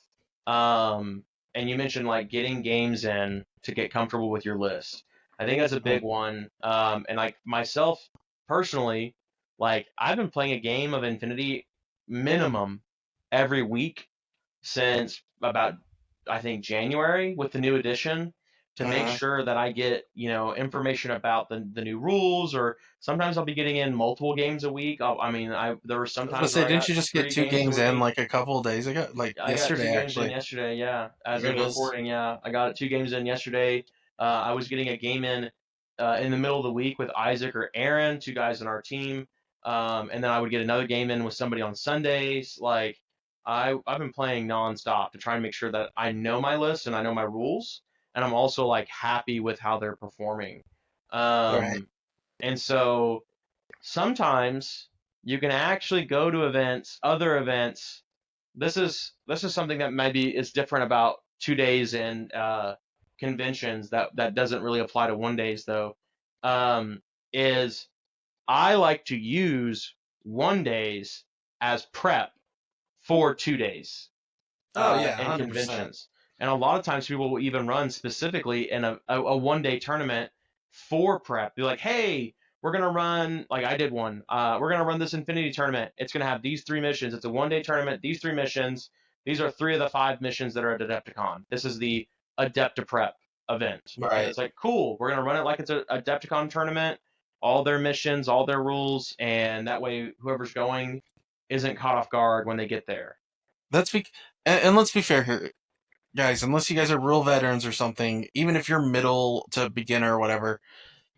And you mentioned like getting games in to get comfortable with your list. I think that's a big one. And like myself personally, like I've been playing a game of Infinity minimum every week since about I think January with the new edition to make Hmm. sure that I get, information about the new rules, or sometimes I'll be getting in multiple games a week. I mean, there were some I was gonna times where say, I didn't got you just get three two games a games in week. like a couple of days ago? Like I got two yesterday, games in actually. yesterday, yeah. As There of it is. recording, yeah, I got two games in yesterday. I was getting a game in the middle of the week with Isaac or Aaron, two guys in our team, and then I would get another game in with somebody on Sundays. Like I've been playing nonstop to try and make sure that I know my list and I know my rules, and I'm also like happy with how they're performing. Right. Um, and so sometimes you can actually go to other events. This is something that maybe is different about 2 days in conventions that doesn't really apply to one days though. Um, is I like to use one days as prep for 2 days Oh yeah, and 100%. conventions. And a lot of times people will even run specifically in a 1 day tournament for prep. Be like, hey, we're gonna run like I did one. We're gonna run this Infinity tournament. It's gonna have these three missions. It's a 1 day tournament. These three missions. These are three of the five missions that are at Adepticon. This is the Adepta Prep event, right? Right. It's like cool. We're gonna run it like it's a Adepticon tournament. All their missions, all their rules, and that way whoever's going isn't caught off guard when they get there. Let's be and let's be fair here, guys. Unless you guys are real veterans or something, even if you're middle to beginner or whatever,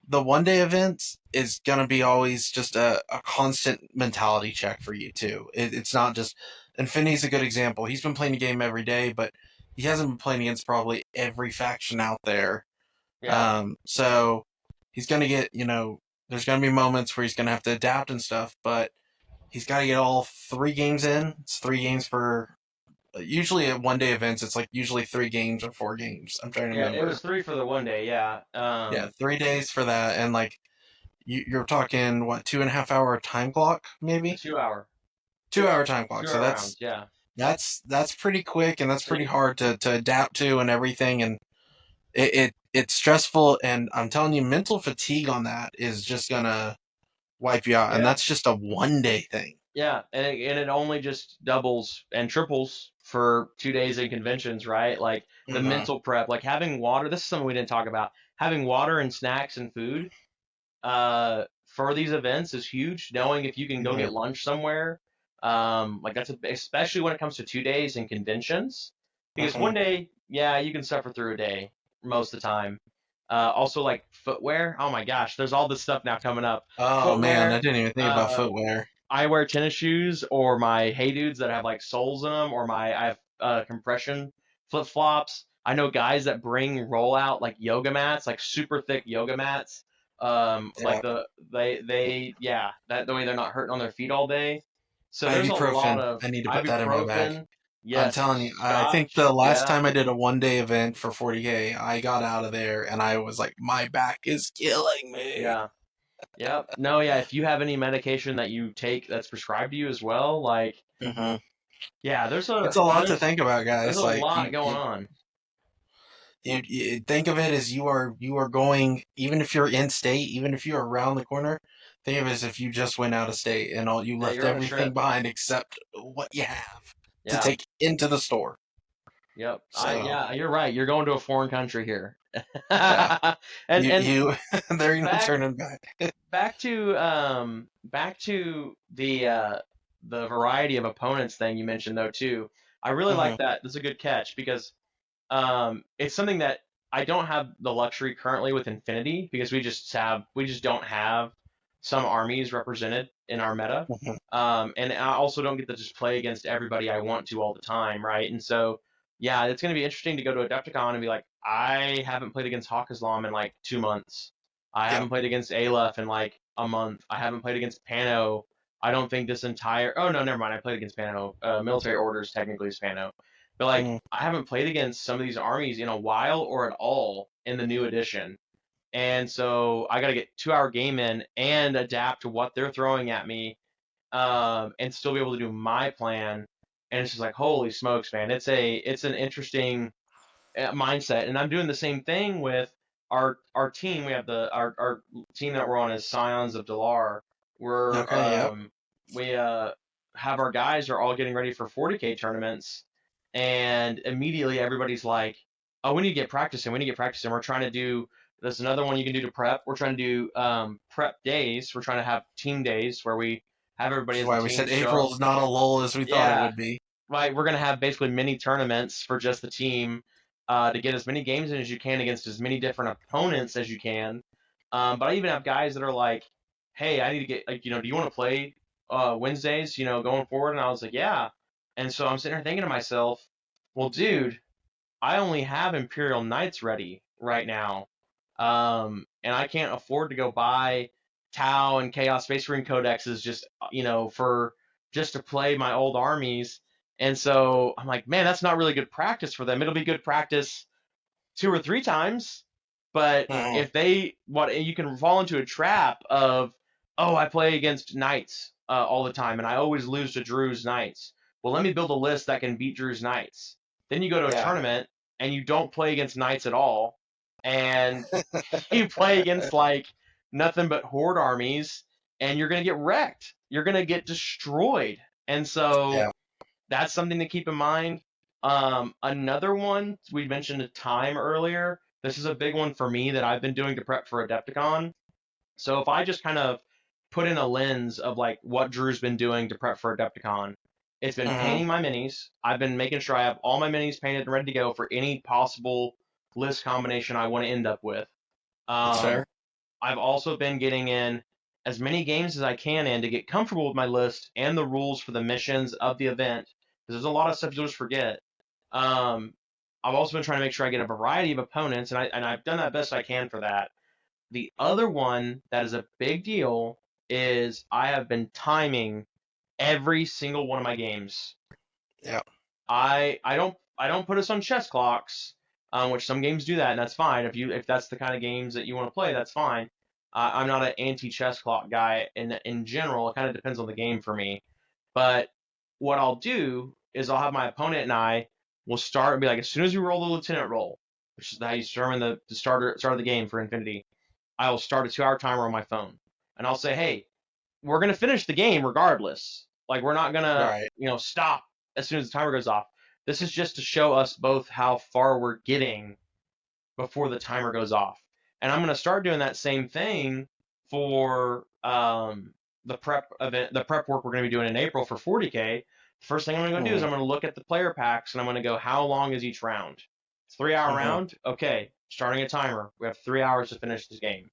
the 1 day event is gonna be always just a constant mentality check for you too. It's not just Infinity's a good example. He's been playing the game every day, but he hasn't been playing against probably every faction out there. Yeah, So he's gonna get, there's gonna be moments where he's gonna have to adapt and stuff, but he's got to get all 3 games in. It's 3 games per. Usually at 1 day events, it's like usually 3 games or 4 games. I'm trying to yeah, it remember. was three for the 1 day. Yeah, Yeah, 3 days for that, and like you're talking what 2.5 hour time clock, a two 2 hour, 2 hour time clock. So 2 hour rounds. that's Yeah. that's pretty quick, and that's So pretty hard to adapt to and everything, and it's stressful. And I'm telling you, mental fatigue on that is just gonna wipe you out, and yeah, that's just a 1 day thing. yeah, and it only just doubles and triples for 2 days in conventions, right? Like the Hmm. mental prep, like having water. This is something we didn't talk about. Having water and snacks and food for these events is huge. Knowing if you can go Hmm. get lunch somewhere, like especially when it comes to 2 days in conventions, because Hmm. 1 day, yeah, you can suffer through a day most of the time. Also, like footwear. Oh my gosh, there's all this stuff now coming up. Oh man, I Footwear. didn't even think about Uh, footwear. I wear tennis shoes or my Hey Dudes that have like soles in them, or I have compression flip flops. I know guys that bring rollout like yoga mats, like super thick yoga mats, Like Yeah. yeah, that the way they're not hurting on their feet all day. So there's a lot Ibuprofen. of I need to put that in my bag. ibuprofen. I'm Yes, telling you, I think the scotch. last Yeah, time I did a 1 day event for 40K, I got out of there and I was like, my back is killing me. yeah, yep. No, yeah. If you have any medication that you take that's prescribed to you as well, like Hmm. yeah, It's a lot to there's think about, there's guys. a Like lot going on. you think of it as you are going, even if you're in state, even if you're around the corner. Think of it as if you just went out of state and all you Yeah, left you're on a everything trip. behind except what you have to Yeah, take into the store. yep. So Yeah, you're right. You're going to a foreign country here. yeah, And you there ain't no back turning back. back to the variety of opponents thing you mentioned though too. I really Hmm. like that. That's a good catch because it's something that I don't have the luxury currently with Infinity because we just don't have some armies represented in our meta. Hmm. And I also don't get to just play against everybody I want to all the time, right? And so, yeah, it's going to be interesting to go to Adepticon and be like, I haven't played against Hawk Islam in like 2 months. I Yep. haven't played against Aleph in like a month. I haven't played against Pano. I don't think this entire. Oh no, never mind. I played against Pano. Military Orders technically is Pano, but like Hmm. I haven't played against some of these armies in a while or at all in the new edition. And so I got to get 2 hour game in and adapt to what they're throwing at me, and still be able to do my plan. And it's just like, holy smokes, man! It's an interesting mindset. And I'm doing the same thing with our team. We have our team that we're on is Scions of Dalar. We're Okay. Yep. we have our guys are all getting ready for 40K tournaments, and immediately everybody's like, "Oh, we need to get practicing. We need to get practicing." We're trying to do. There's another one you can do to prep. We're trying to do prep days. We're trying to have team days where we have everybody Which is as a why we team said show up. April's not a lull as we thought it Yeah, would be. right, we're going to have basically mini tournaments for just the team, to get as many games in as you can against as many different opponents as you can. But I even have guys that are like, "Hey, I need to get like, do you want to play Wednesdays, going forward?" And I was like, "Yeah." And so I'm sitting here thinking to myself, "Well, dude, I only have Imperial Knights ready right now, and I can't afford to go buy Tau and Chaos Space Marine codexes just for just to play my old armies." And so I'm like, man, that's not really good practice for them. It'll be good practice 2 or 3 times, but Hmm. if they what you can fall into a trap of, oh, I play against knights all the time and I always lose to Drew's knights. Well, let me build a list that can beat Drew's knights. Then you go to a Yeah. tournament and you don't play against knights at all, and you play against like nothing but horde armies, and you're gonna get wrecked. You're gonna get destroyed. And so Yeah. that's something to keep in mind. Another one, we mentioned time earlier. This is a big one for me that I've been doing to prep for Adepticon. So if I just kind of put in a lens of like what Drew's been doing to prep for Adepticon, it's been Hmm. painting my minis. I've been making sure I have all my minis painted and ready to go for any possible list combination I want to end up with. That's Um, fair. I've also been getting in as many games as I can in to get comfortable with my list and the rules for the missions of the event, because there's a lot of stuff you'll just forget. Um, I've also been trying to make sure I get a variety of opponents, and I've done that best I can for that. The other one that is a big deal is I have been timing every single one of my games. Yeah. I don't put us on chess clocks, which some games do that, and that's fine. If that's the kind of games that you want to play, that's fine. I'm not an anti chess clock guy in general. It kind of depends on the game for me. But what I'll do is I'll have my opponent and I will start and be like, as soon as we roll the lieutenant roll, which is how you determine the start of the game for Infinity, I will start a 2 hour timer on my phone, and I'll say, hey, we're gonna finish the game regardless. Like we're not gonna, Right. stop as soon as the timer goes off. This is just to show us both how far we're getting before the timer goes off. And I'm gonna start doing that same thing for the prep event, the prep work we're gonna be doing in April for 40K. First thing I'm gonna do is Hmm. I'm gonna look at the player packs and I'm gonna go, how long is each round? It's 3 hour Hmm. round. Okay, starting a timer. We have 3 hours to finish this game.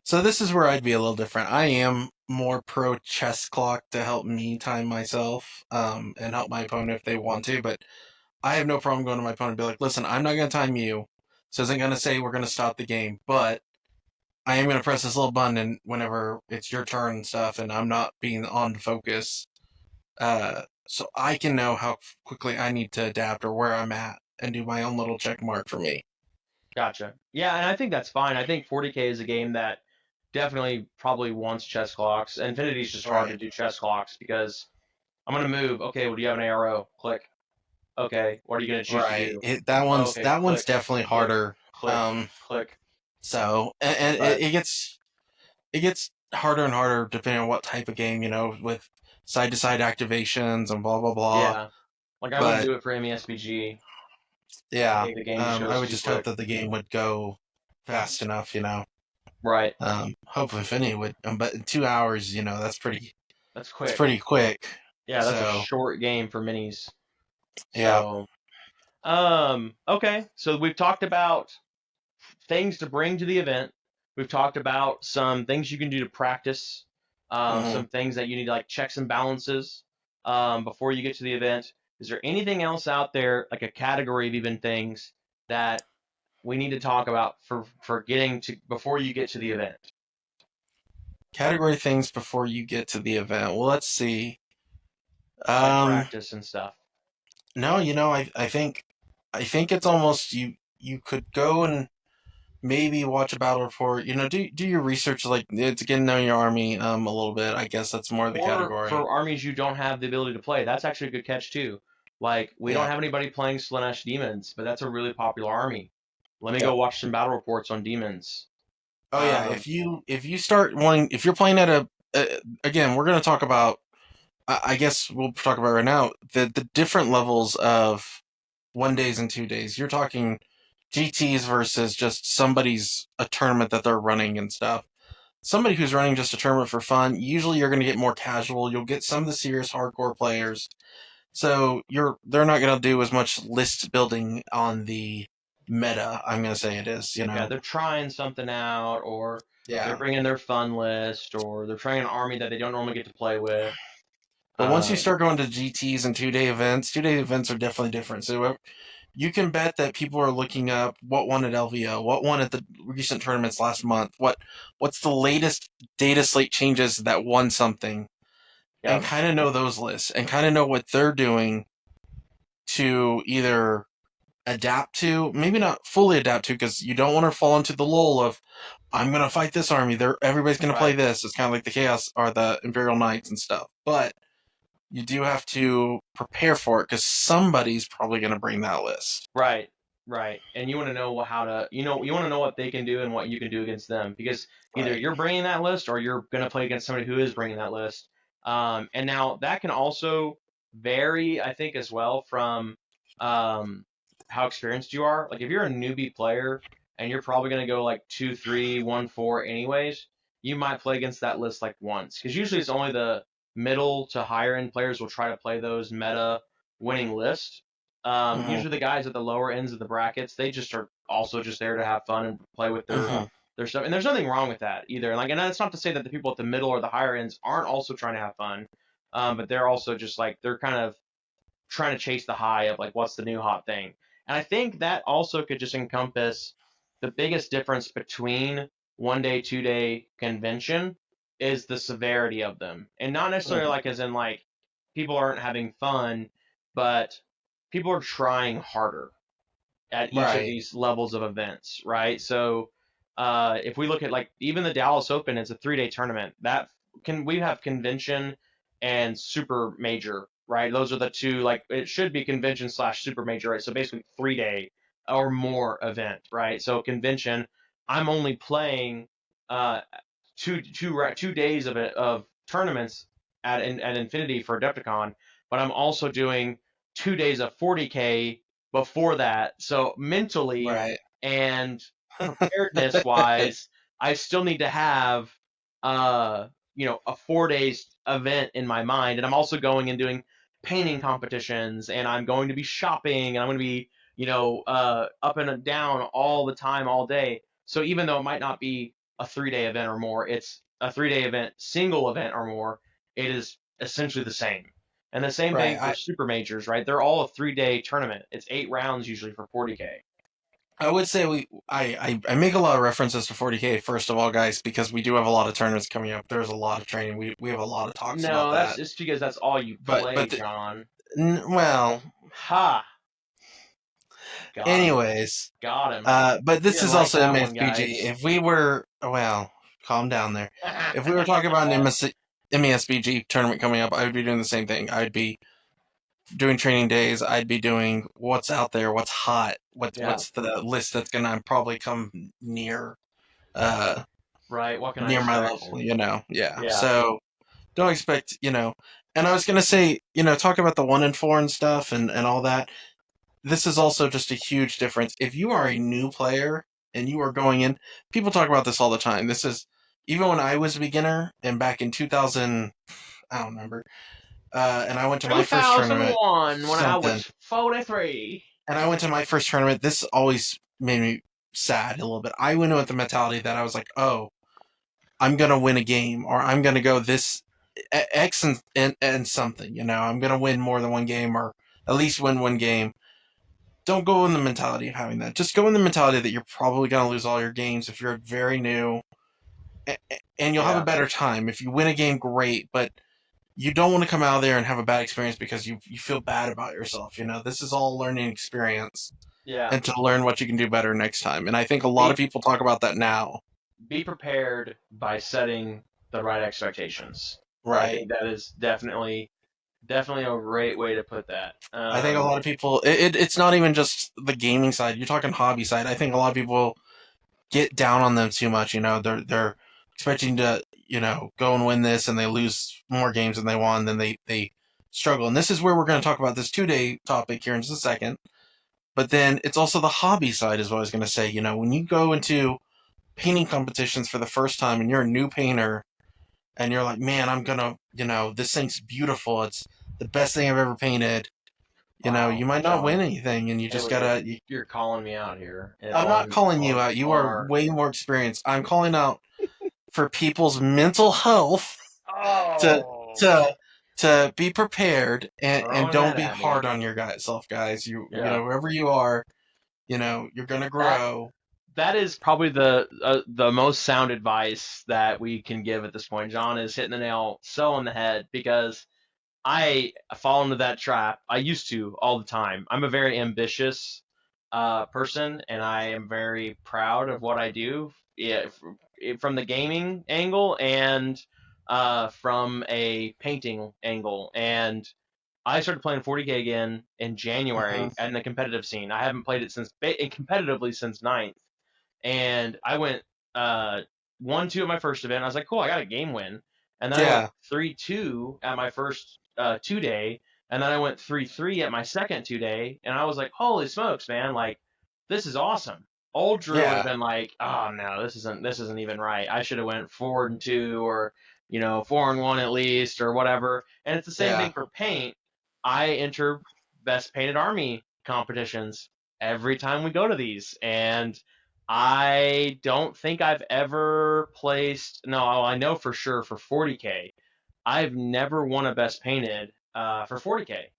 So this is where I'd be a little different. I am more pro chess clock to help me time myself, and help my opponent if they want to. But I have no problem going to my opponent and be like, "Listen, I'm not going to time you. This isn't going to say we're going to stop the game, but I am gonna press this little button, and whenever it's your turn and stuff, and I'm not being on focus, so I can know how quickly I need to adapt or where I'm at, and do my own little check mark for me. Gotcha. Yeah, and I think that's fine. I think 40K is a game that definitely probably wants chess clocks. Infinity's just hard to Right. do chess clocks because I'm gonna move. Okay, well, do you have an arrow? Click. Okay, what are you gonna choose to Right. do? That Oh, one's okay, that one's click, definitely click, harder. click, Um. click. So and But it gets harder and harder depending on what type of game, with side to side activations and blah blah blah. yeah, like I wouldn't But do it for MESBG. I yeah, think the game just I goes would too just hope quick. that the game would go fast enough. Right. Hopefully, if any would, but in 2 hours, That's it's quick. pretty quick. Yeah, that's a So short game for minis. yeah. So, okay. So we've talked about things to bring to the event. We've talked about some things you can do to practice, hmm some things that you need like checks and balances before you get to the event. Is there anything else out there, like a category of even things that we need to talk about for getting to before you get to the event, Category things before you get to the event. Well, let's see. like Um, practice and stuff? no, I think it's almost you could go and maybe watch a battle report. Do your research like to get to know your army a little bit. I guess that's more the Or category. for armies you don't have the ability to play, that's actually a good catch too. Like we don't Yeah. have anybody playing Slanesh demons, but that's a really popular army. Let me Yeah. go watch some battle reports on demons. Oh yeah. Um, If you start wanting, if you're playing at again, we're gonna talk about. I guess we'll talk about right now the different levels of 1 days and 2 days. You're talking GTs versus just somebody's a tournament that they're running and stuff. Somebody who's running just a tournament for fun, usually you're going to get more casual. You'll get some of the serious hardcore players. So they're not going to do as much list building on the meta. I'm going to say it is. yeah, they're trying something out, or they're Yeah. bringing their fun list, or they're trying an army that they don't normally get to play with. But once you Um, start going to GTs and 2 day events, 2 day events are definitely different. So you can bet that people are looking up what won at LVO, what won at the recent tournaments last month, what's the latest data slate changes that won something, and yeah, kind of know those lists and kind of know what they're doing to either adapt to, maybe not fully adapt to, because you don't want to fall into the lull of I'm gonna fight this army. Everybody's gonna play right. this. It's kind of like the Chaos or the Imperial Knights and stuff. But you do have to prepare for it because somebody's probably gonna bring that list. Right, right. And you want to know how to, you want to know what they can do and what you can do against them because either Right. you're bringing that list or you're going to play against somebody who is bringing that list. And now that can also vary, I think, as well from um, how experienced you are. Like if you're a newbie player and you're probably going to go like 2-3-1-4 anyways, you might play against that list like once because usually it's only the middle to higher end players will try to play those meta winning lists. hmm Usually the guys at the lower ends of the brackets, they just are also just there to have fun and play with hmm their stuff. And there's nothing wrong with that either. Like, and that's not to say that the people at the middle or the higher ends aren't also trying to have fun, but they're also just like they're kind of trying to chase the high of like what's the new hot thing. And I think that also could just encompass the biggest difference between 1 day, 2 day convention is the severity of them. And not necessarily hmm like as in like people aren't having fun, but people are trying harder at each of Right. these levels of events, right? So if we look at like even the Dallas Open, it's a 3 day tournament. That can we have convention and super major, right? Those are the two. Like it should be convention slash super major, right? So basically 3 day or more event, right? So convention, I'm only playing uh, 2 days of tournaments at Infinity for Adepticon, but I'm also doing 2 days of 40K before that. So mentally Right. and preparedness wise, I still need to have uh a 4 days event in my mind. And I'm also going and doing painting competitions and I'm going to be shopping and I'm going to be, up and down all the time, all day. So even though it might not be a 3 day event or more, it's a 3 day event, single event or more, it is essentially the same. And the same Right. thing for super majors, right? They're all a 3 day tournament. It's 8 rounds usually for 40K. I would say I make a lot of references to 40K first of all, guys, because we do have a lot of tournaments coming up. There's a lot of training. We have a lot of talks about No, that's that. just because that's all you But play, John. well, Ha! Got him. anyways, Got him. but He this didn't is like also that one, MASBG. guys. If we were, well, calm down there. If we were talking about an MASBG tournament coming up, I would be doing the same thing. I'd be doing training days. I'd be doing what's out there, what's hot, Yeah, what's the list that's gonna probably come uh, right. What can I near my expect? level. Yeah. Yeah. So don't expect. And I was gonna say, talk about the 1 and 4 and stuff and all that. This is also just a huge difference. If you are a new player and you are going in, people talk about this all the time. This is even when I was a beginner and back in 2000, I don't remember. And I went to my first tournament, 2001, when I something, was 43. and I went to my first tournament. This always made me sad a little bit. I went in with the mentality that I was like, oh, I'm gonna win a game, or I'm gonna go this X and something. I'm gonna win more than one game, or at least win one game. Don't go in the mentality of having that. Just go in the mentality that you're probably gonna lose all your games if you're very new, and you'll have a Yeah, better time. If you win a game, great, but you don't want to come out of there and have a bad experience because you feel bad about yourself. This is all learning experience yeah. and to learn what you can do better next time. And I think a lot of Be people talk about that now. be prepared by setting the right expectations. I Right. think that is definitely a great way to put that. I think a lot of people, it's not even just the gaming side. You're talking hobby side. I think a lot of people get down on them too much. They're expecting to go and win this, and they lose more games than they won. Then they struggle. And this is where we're going to talk about this 2 day topic here in just a second. But then it's also the hobby side, is what I was going to say. When you go into painting competitions for the first time and you're a new painter and you're like, man, I'm gonna, this thing's beautiful. It's the best thing I've ever painted. Wow, You might not win John, anything, and you just gotta. you're calling me out here I'm not calling you on out. You are our. way more experienced. I'm calling out for people's mental health to Oh, to to be prepared and throwing don't that be at me. hard on yourself, guys. Yeah. Wherever you are, you're gonna That grow. that is probably the most sound advice that we can give at this point. John is hitting the nail so on the head because I fall into that trap. I used to all the time. I'm a very ambitious person, and I am very proud of what I do. Yeah, from the gaming angle and from a painting angle. And I started playing 40K again in Hmm. January in the competitive scene. I haven't played it competitively since ninth, and I went uh 1-2 at my first event. I was like, cool, I got a game win, and then I went Yeah, 3-2 at my first 2 day, and then I went 3-3 at my second 2 day, and I was like, holy smokes, man, like this is awesome. Old Drew would have yeah, been like, oh no, this isn't even right. I should have went 4-2 or 4-1 at least or whatever. And it's the same yeah. thing for paint. I enter best painted army competitions every time we go to these, and I don't think I've ever placed. No, I know for sure for 40K, I've never won a best painted for 40K,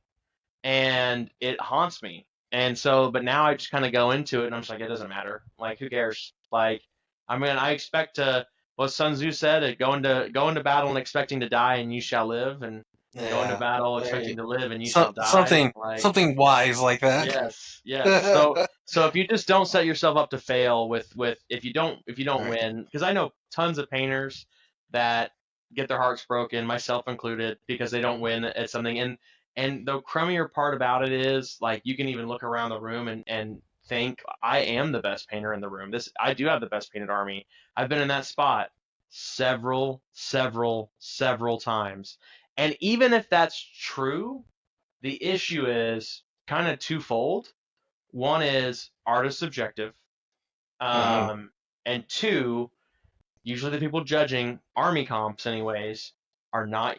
and it haunts me. And so, but now I just kind of go into it, and I'm just like, it doesn't matter. Like, who cares? Like, I mean, I expect to. What Sun Tzu said: go into battle and expecting to die, and you shall live, and go into Yeah. battle There you expecting to live, and you so, shall die. something Like, something wise like that. yes, yes. So if you just don't set yourself up to fail with if you don't Right. win, because I know tons of painters that get their hearts broken, myself included, because they don't win at something. And the crummier part about it is like you can even look around the room and think I am the best painter in the room. This I do have the best painted army. I've been in that spot several times. And even if that's true, the issue is kind of twofold. One is art is subjective, Hmm. um, and two, usually the people judging army comps, anyways, are not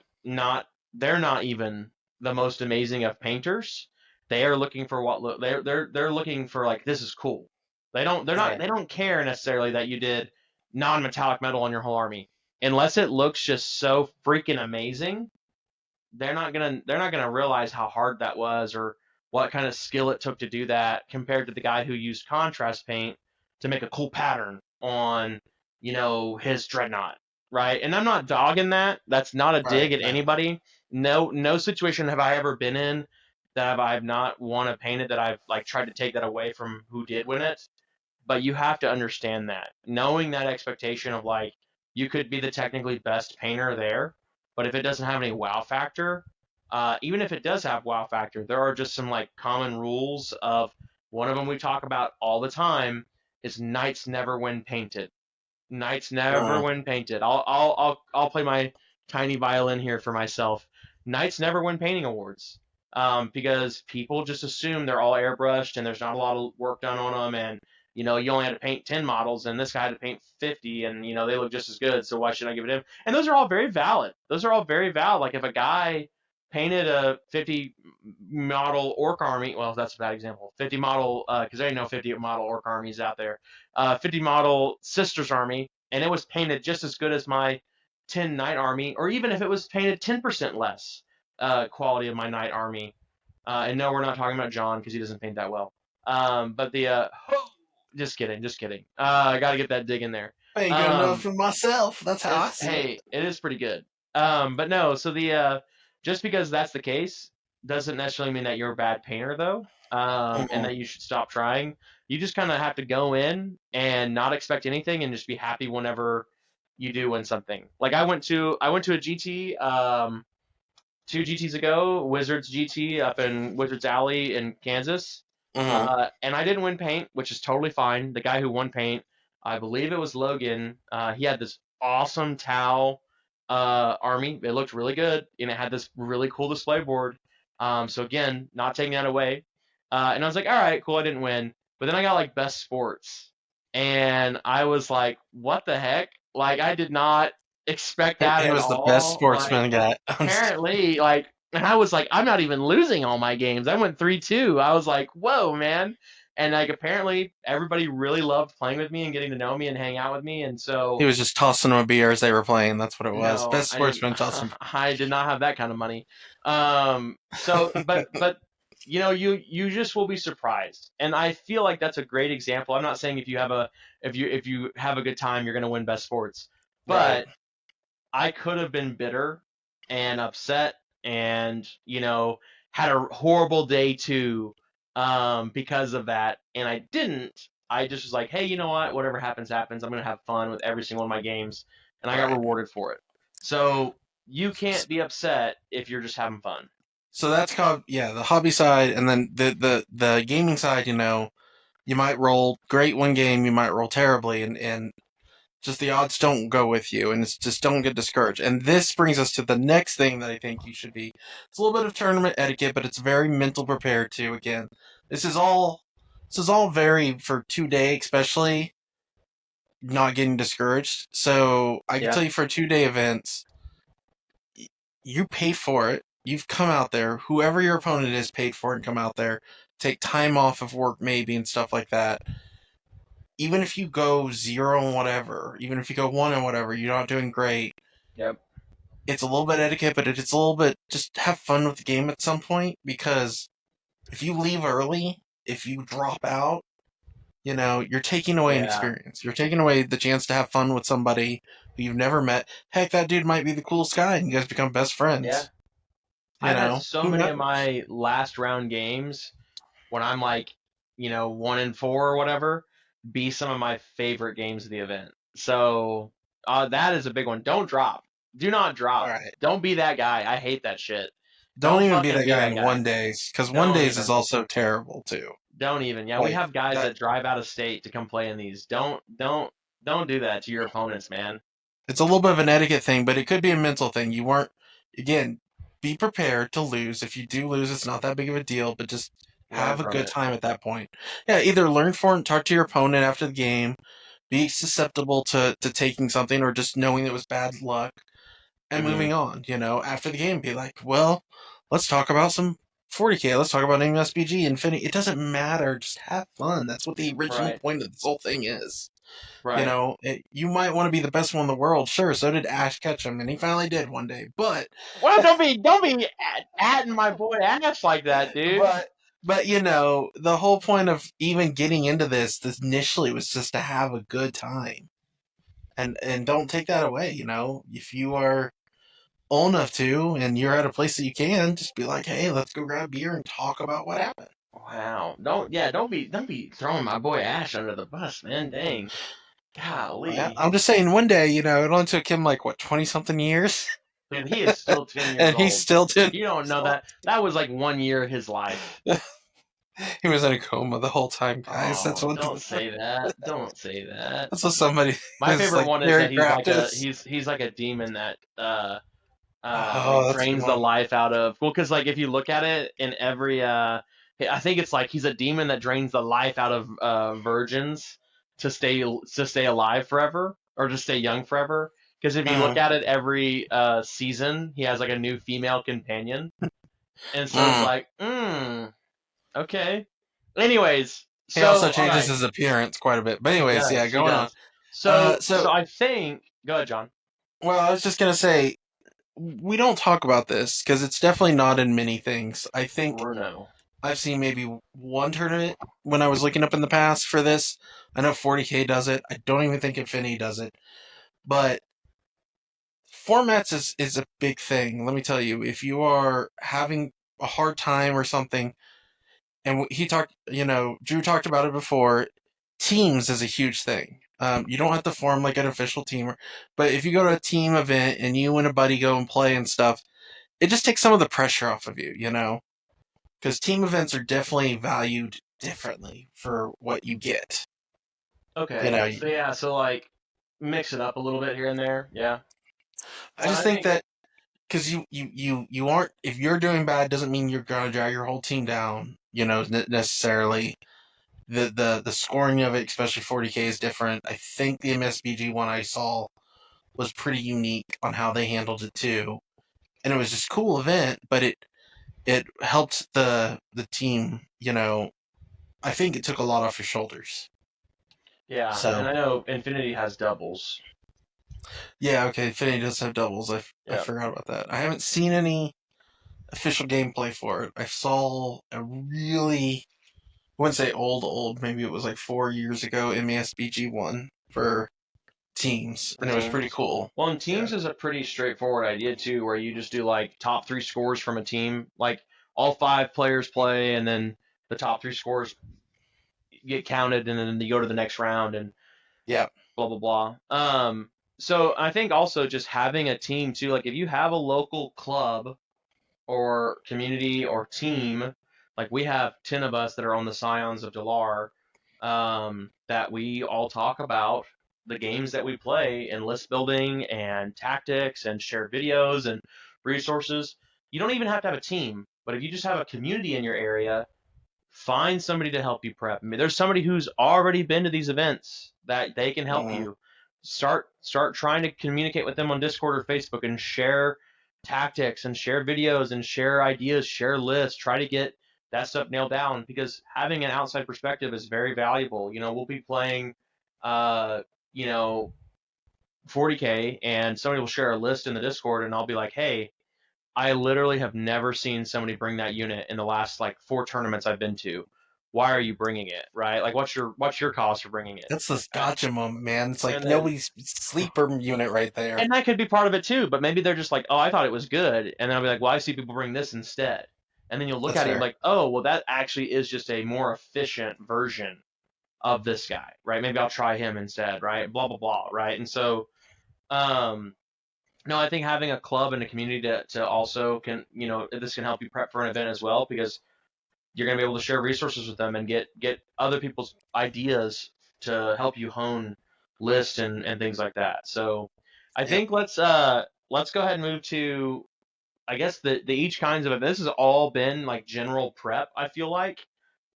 they're not even the most amazing of painters. They are looking for they're looking for like this is cool. Right. They don't care necessarily that you did non-metallic metal on your whole army unless it looks just so freaking amazing. They're not gonna realize how hard that was, what kind of skill it took to do that compared to the guy who used contrast paint to make a cool pattern on, his dreadnought, right? And I'm not dogging that. That's not a Right, dig at right. anybody. No situation have I ever been in that I've not won a painted that I've like tried to take that away from who did win it. But you have to understand that. Knowing that expectation of like you could be the technically best painter there, but if it doesn't have any wow factor, even if it does have wow factor, there are just some like common rules of one of them we talk about all the time is knights never win painted. Knights never Uh, win painted. I'll play my tiny violin here for myself. Knights never win painting awards because people just assume they're all airbrushed and there's not a lot of work done on them, and you only had to paint 10 models and this guy had to paint 50, and they look just as good. So why should I give it to him? And those are all very valid. Those are all very valid. Like if a guy painted a 50 model orc army, well, that's a bad example. 50 model because there ain't no 50 model orc armies out there. 50 model Sisters Army, and it was painted just as good as my 10 Knight Army, or even if it was painted 10% less quality of my Knight Army. And no, we're not talking about John because he doesn't paint that well. But just kidding, just kidding. I got to get that dig in there. I ain't good enough Um, for myself. That's how I it's see it. hey, it is pretty good. But no, so the just because that's the case doesn't necessarily mean that you're a bad painter though. And Mhm. that you should stop trying. You just kind of have to go in and not expect anything and just be happy whenever you do win something. Like I went to a GT 2 GTs ago, Wizards GT up in Wizards Alley in Kansas. Mhm. And I didn't win paint, which is totally fine. The guy who won paint, I believe it was Logan. He had this awesome Tau army. It looked really good, and it had this really cool display board. So again, not taking that away. And I was like, all right, cool, I didn't win. But then I got like best sports, and I was like, what the heck? Like I did not expect that He at was the best all. Like sportsman guy. I'm just apparently, like, and I was like, I'm not even losing all my games. I went 3-2. I was like, whoa, man. And like, apparently, everybody really loved playing with me and getting to know me and hang out with me. And He so, was just tossing them a beer as they were playing. That's what it was. no, Best I didn't. sportsman tossing. I did not have that kind of money. But you just will be surprised, and I feel like that's a great example. I'm not saying if you have a good time, you're going to win best sports, Right. but I could have been bitter and upset and, had a horrible day too because of that. And I didn't. I just was like, hey, you know what? Whatever happens, happens. I'm going to have fun with every single one of my games. And I got Right. rewarded for it. So you can't be upset if you're just having fun. So that's called, yeah, the hobby side, and then the gaming side. You might roll great one game, you might roll terribly, and just the odds don't go with you, and it's just don't get discouraged. And this brings us to the next thing that I think you should be. It's a little bit of tournament etiquette, but it's very mental prepared too. Again, this is all this is all very for 2 day, especially not getting discouraged. So I can Yeah. tell you for 2 day events, you pay for it. You've come out there. Whoever your opponent is paid for it and come out there. Take time off of work maybe and stuff like that. Even if you go zero and whatever, even if you go one and whatever, you're not doing great. Yep. It's a little bit etiquette, but it's a little bit just have fun with the game at some point, because if you leave early, if you drop out, you're taking away an Yeah. experience. You're taking away the chance to have fun with somebody who you've never met. Heck, that dude might be the coolest guy, and you guys become best Yeah. friends. I've had so Who many of knows? my last round games when I'm like, 1-4 or whatever, be some of my favorite games of the event. So that is a big one. Don't drop. Do not All drop. right. Don't be that guy. I hate that shit. Don't Don't even be fucking that be guy that in guy. one days, because one Don't days is even. also terrible too. Don't even. Yeah, we Like have guys that, that drive out of state to come play in these. Don't do that to your opponents, man. it's a little bit of an etiquette thing, but it could be a mental thing. You weren't, again, be prepared to lose. If you do lose, it's not that big of a deal, but just Learn have a from good it. time at that point. Yeah, either learn from it, talk to your opponent after the game, be susceptible to taking something or just knowing it was bad luck and Hmm. moving on. After the game, be like, well, let's talk about some 40K. Let's talk about MSBG, Infinity. It doesn't matter. Just have fun. That's what the original Right. point of this whole thing is. Right. You might want to be the best one in the world. Sure, so did Ash Ketchum, and he finally did one day. But, Well, don't be atting my boy Ash like that, but dude. But the whole point of even getting into this initially was just to have a good time, and don't take that away. If you are old enough to, and you're at a place that you can, just be like, hey, let's go grab beer and talk about what happened. Wow. Don't be throwing my boy Ash under the bus, man. Dang. Golly. I'm just saying, one day, it only took him like what 20 something years, Dude, he is still 10 years and he's old. still 10 You don't years know old. that. That was like 1 year of his life. He was in a coma the whole time, guys. That's Oh, what don't say that. Don't say that. that's what somebody My is favorite like. one is Gary that he's like Kraft a is. he's like a demon that Oh, like that's a good drains the one. life out of, well, because like if you look at it in every I think it's like he's a demon that drains the life out of virgins to stay alive forever or to stay young forever. Because if you look Mm, at it every season, he has like a new female companion, and so it's mm. like, okay. Anyways, He also so all changes right, his appearance quite a bit. But he anyways, yeah, does, he going on. does. So So I think, go ahead, John. well, I was just gonna say we don't talk about this because it's definitely not in many things. I think Bruno. I've seen maybe one tournament when I was looking up in the past for this. I know 40K does it. I don't even think Infinity does it. But formats is a big thing. Let me tell you, if you are having a hard time or something, and he talked, Drew talked about it before. Teams is a huge thing. You don't have to form like an official team, but if you go to a team event and you and a buddy go and play and stuff, it just takes some of the pressure off of you, because team events are definitely valued differently for what you get. You Okay, know, so yeah, so like mix it up a little bit here and there. Yeah. I Well, just I think think that because you aren't, if you're doing bad doesn't mean you're gonna drag your whole team down. Necessarily. The scoring of it, especially 40K, is different. I think the MSBG one I saw was pretty unique on how they handled it too, and it was just a cool event. But it helped the team. I think it took a lot off your shoulders. yeah, and So I know Infinity has doubles. yeah, okay, Infinity does have doubles. I Yeah. forgot about that. I haven't seen any official gameplay for it. I saw a really, I wouldn't say old, maybe it was like 4 years ago, MASBG one for teams, For and it was pretty teams. cool. Well, in Yeah. teams is a pretty straightforward idea too, where you just do like top three scores from a team, like all five players play, and then the top three scores get counted, and then you go to the next round, and Yeah. blah blah blah. So I think also just having a team too, like if you have a local club or community or team, like we have 10 of us that are on the Scions of Delar, that we all talk about the games that we play and list building and tactics and share videos and resources. You don't even have to have a team, but if you just have a community in your area, find somebody to help you prep. I mean, there's somebody who's already been to these events that they can help Mm. you. Start trying to communicate with them on Discord or Facebook and share tactics and share videos and share ideas, share lists, try to get that stuff nailed down because having an outside perspective is very valuable. We'll be playing uh, you know, 40K and somebody will share a list in the Discord and I'll be like, "Hey, I literally have never seen somebody bring that unit in the last like four tournaments I've been to. Why are you bringing it? Right? Like, what's your cause for bringing it?" That's this Uh, gotcha moment, man. It's like and then nobody's sleeper unit right there. and that could be part of it too. But maybe they're just like, "Oh, I thought it was good," and then I'll be like, "Well, I see people bring this instead." And then you'll look That's at it and be fair. like, "Oh, well, that actually is just a more efficient version of this guy, right? Maybe I'll try him instead, right? Blah blah blah, right?" And so, um, no, I think having a club and a community to also this can help you prep for an event as well because you're going to be able to share resources with them and get other people's ideas to help you hone lists and things like that. So I Yep. think let's go ahead and move to I guess the each kinds of this has all been like general prep, I feel like,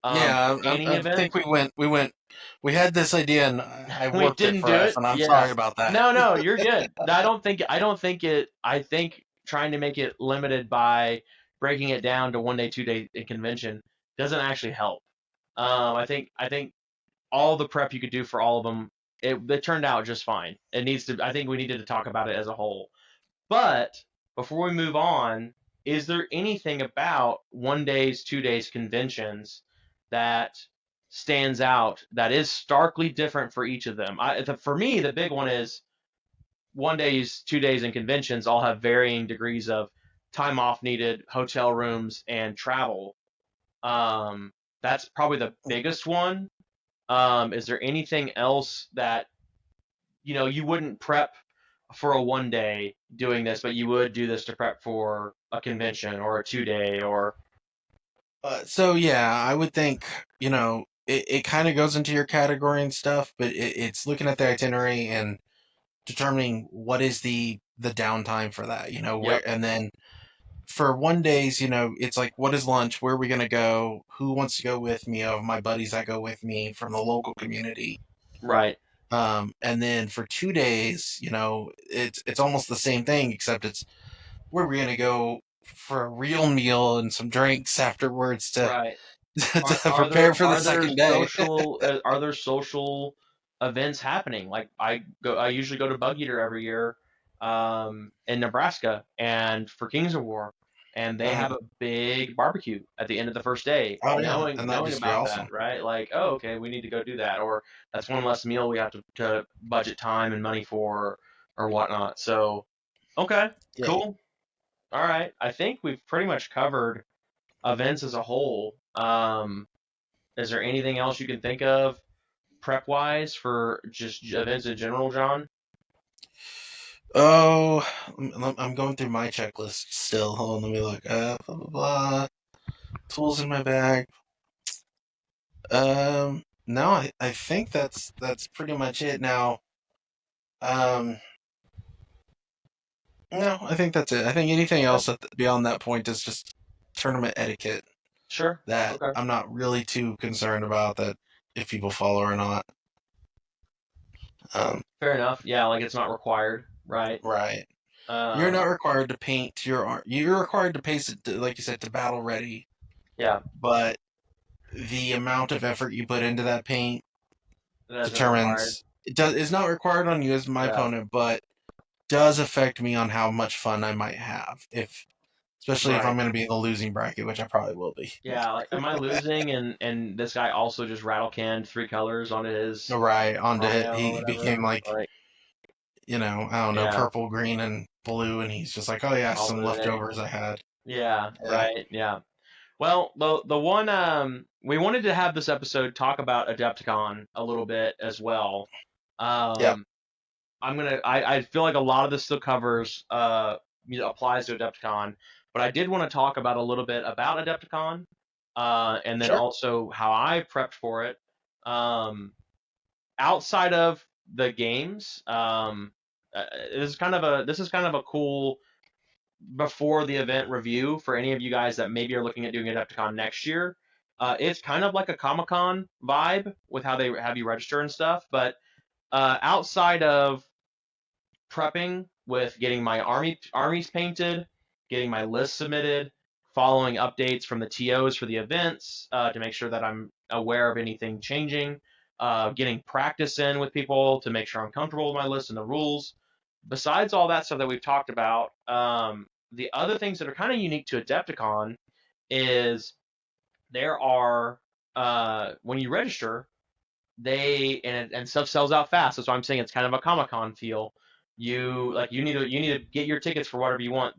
Yeah, for any I event. think we had this idea and I We warped it didn't for do us, it. and I'm Yeah. sorry about that. No, no, you're good. I think trying to make it limited by breaking it down to 1 day, 2 day convention doesn't actually help. I think all the prep you could do for all of them, it turned out just fine. I think we needed to talk about it as a whole. But before we move on, is there anything about 1 days, 2 days conventions that stands out that is starkly different for each of them? For me, the big one is 1 days, 2 days in conventions all have varying degrees of time off needed, hotel rooms, and travel. Um, that's probably the biggest one. Is there anything else that you wouldn't prep for a 1 day doing this, but you would do this to prep for a convention or a 2 day or So yeah, I would think, it kind of goes into your category and stuff, but it's looking at the itinerary and determining what is the downtime for that, yep, where, and then for 1 days, it's like, what is lunch? Where are we gonna go? Who wants to go with me? Of my buddies that go with me from the local community. right, And then for 2 days, it's almost the same thing, except it's where we're gonna go for a real meal and some drinks afterwards to right. to Are are prepare there for the are there second day. social events happening? Like I usually go to Bug Eater every year in Nebraska and for Kings of War, and they have Uh-huh. a big barbecue at the end of the first day. Oh yeah, Knowing and that'd knowing just be about that, awesome. right? Like, oh, okay, we need to go do that, or that's one less meal we have to budget time and money for, or whatnot. So, okay, Yeah. cool. All right, I think we've pretty much covered events as a whole. Is there anything else you can think of prep wise for just events in general, John? Oh, I'm going through my checklist still. Hold on, let me look. Blah blah blah. Tools in my bag. No, I think that's pretty much it now. Um, no, I think that's it. I think anything Okay. else beyond that point is just tournament etiquette Sure. that Okay. I'm not really too concerned about that if people follow or not. Um, Fair enough. Yeah, like it's not required, right? right. You're Um, not required to paint your art. You're required to pace it, like you said, to battle ready. yeah, But the amount of effort you put into that paint that isn't required. determines it does is not required on you as my Yeah, opponent, but does affect me on how much fun I might have. If Especially if I'm right. going to be in the losing bracket, which I probably will be. Yeah, like am I losing and this guy also just rattle canned 3 colors onto his Right onto it, rhino or he became whatever? like, Like, I don't know, yeah, purple, green, and blue, and he's just like, oh yeah, some calling it a day. leftovers I had. Yeah, Yeah. right. Yeah. Well, the one we wanted to have this episode talk about Adepticon a little bit as well. Yep. Um, I feel like a lot of this still covers applies to Adepticon, but I did want to talk about a little bit about Adepticon, and then Sure. also how I prepped for it. Outside of the games, this is kind of a cool before the event review for any of you guys that maybe are looking at doing Adepticon next year. It's kind of like a Comic Con vibe with how they have you register and stuff, but outside of prepping with getting my armies painted, getting my list submitted, following updates from the TOs for the events to make sure that I'm aware of anything changing, getting practice in with people to make sure I'm comfortable with my list and the rules. Besides all that stuff that we've talked about, the other things that are kind of unique to Adepticon is there are when you register, and stuff sells out fast. That's why I'm saying it's kind of a Comic Con feel. You need to get your tickets for whatever you want.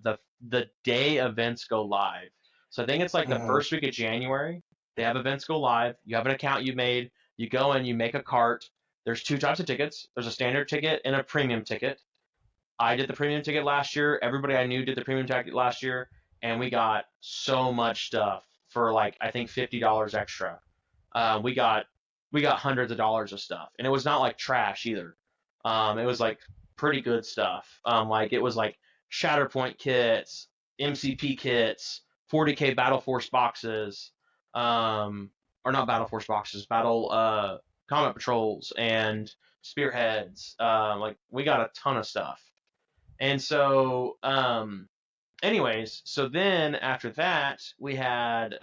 The day events go live. So I think it's like the Mhm. first week of January. They have events go live. You have an account you made. You go in, you make a cart. There's two types of tickets. There's a standard ticket and a premium ticket. I did the premium ticket last year. Everybody I knew did the premium ticket last year, and we got so much stuff for like I think $50 extra. Uh, we got we got hundreds of dollars of stuff, and it was not like trash either. It was like pretty good stuff. Like it was like Shatterpoint kits, MCP kits, 40K Battle Force boxes, or not Battle Force boxes, Battle Combat Patrols and Spearheads. Like we got a ton of stuff. And so, anyways, so then after that, we had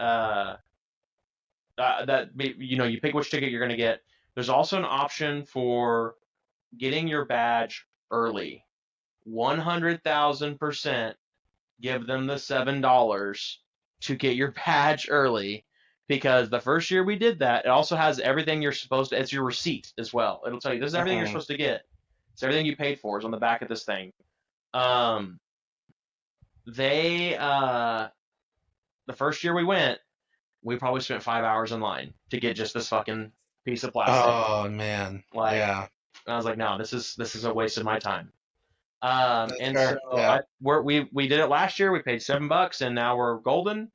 that you pick which ticket you're going to get. There's also an option for getting your badge early. 100,000% give them the $7 to get your badge early. Because the first year we did that, it also has everything you're supposed to. It's your receipt as well. It'll tell you this is everything you're Mhm. supposed to get. It's everything you paid for is on the back of this thing. Um, they the first year we went, we probably spent 5 hours in line to get just this fucking piece of plastic. Oh man, Like, yeah, and I was like, no, this is a waste of my time. that's And so fair. Yeah. we did it last year. We paid $7, and now we're golden.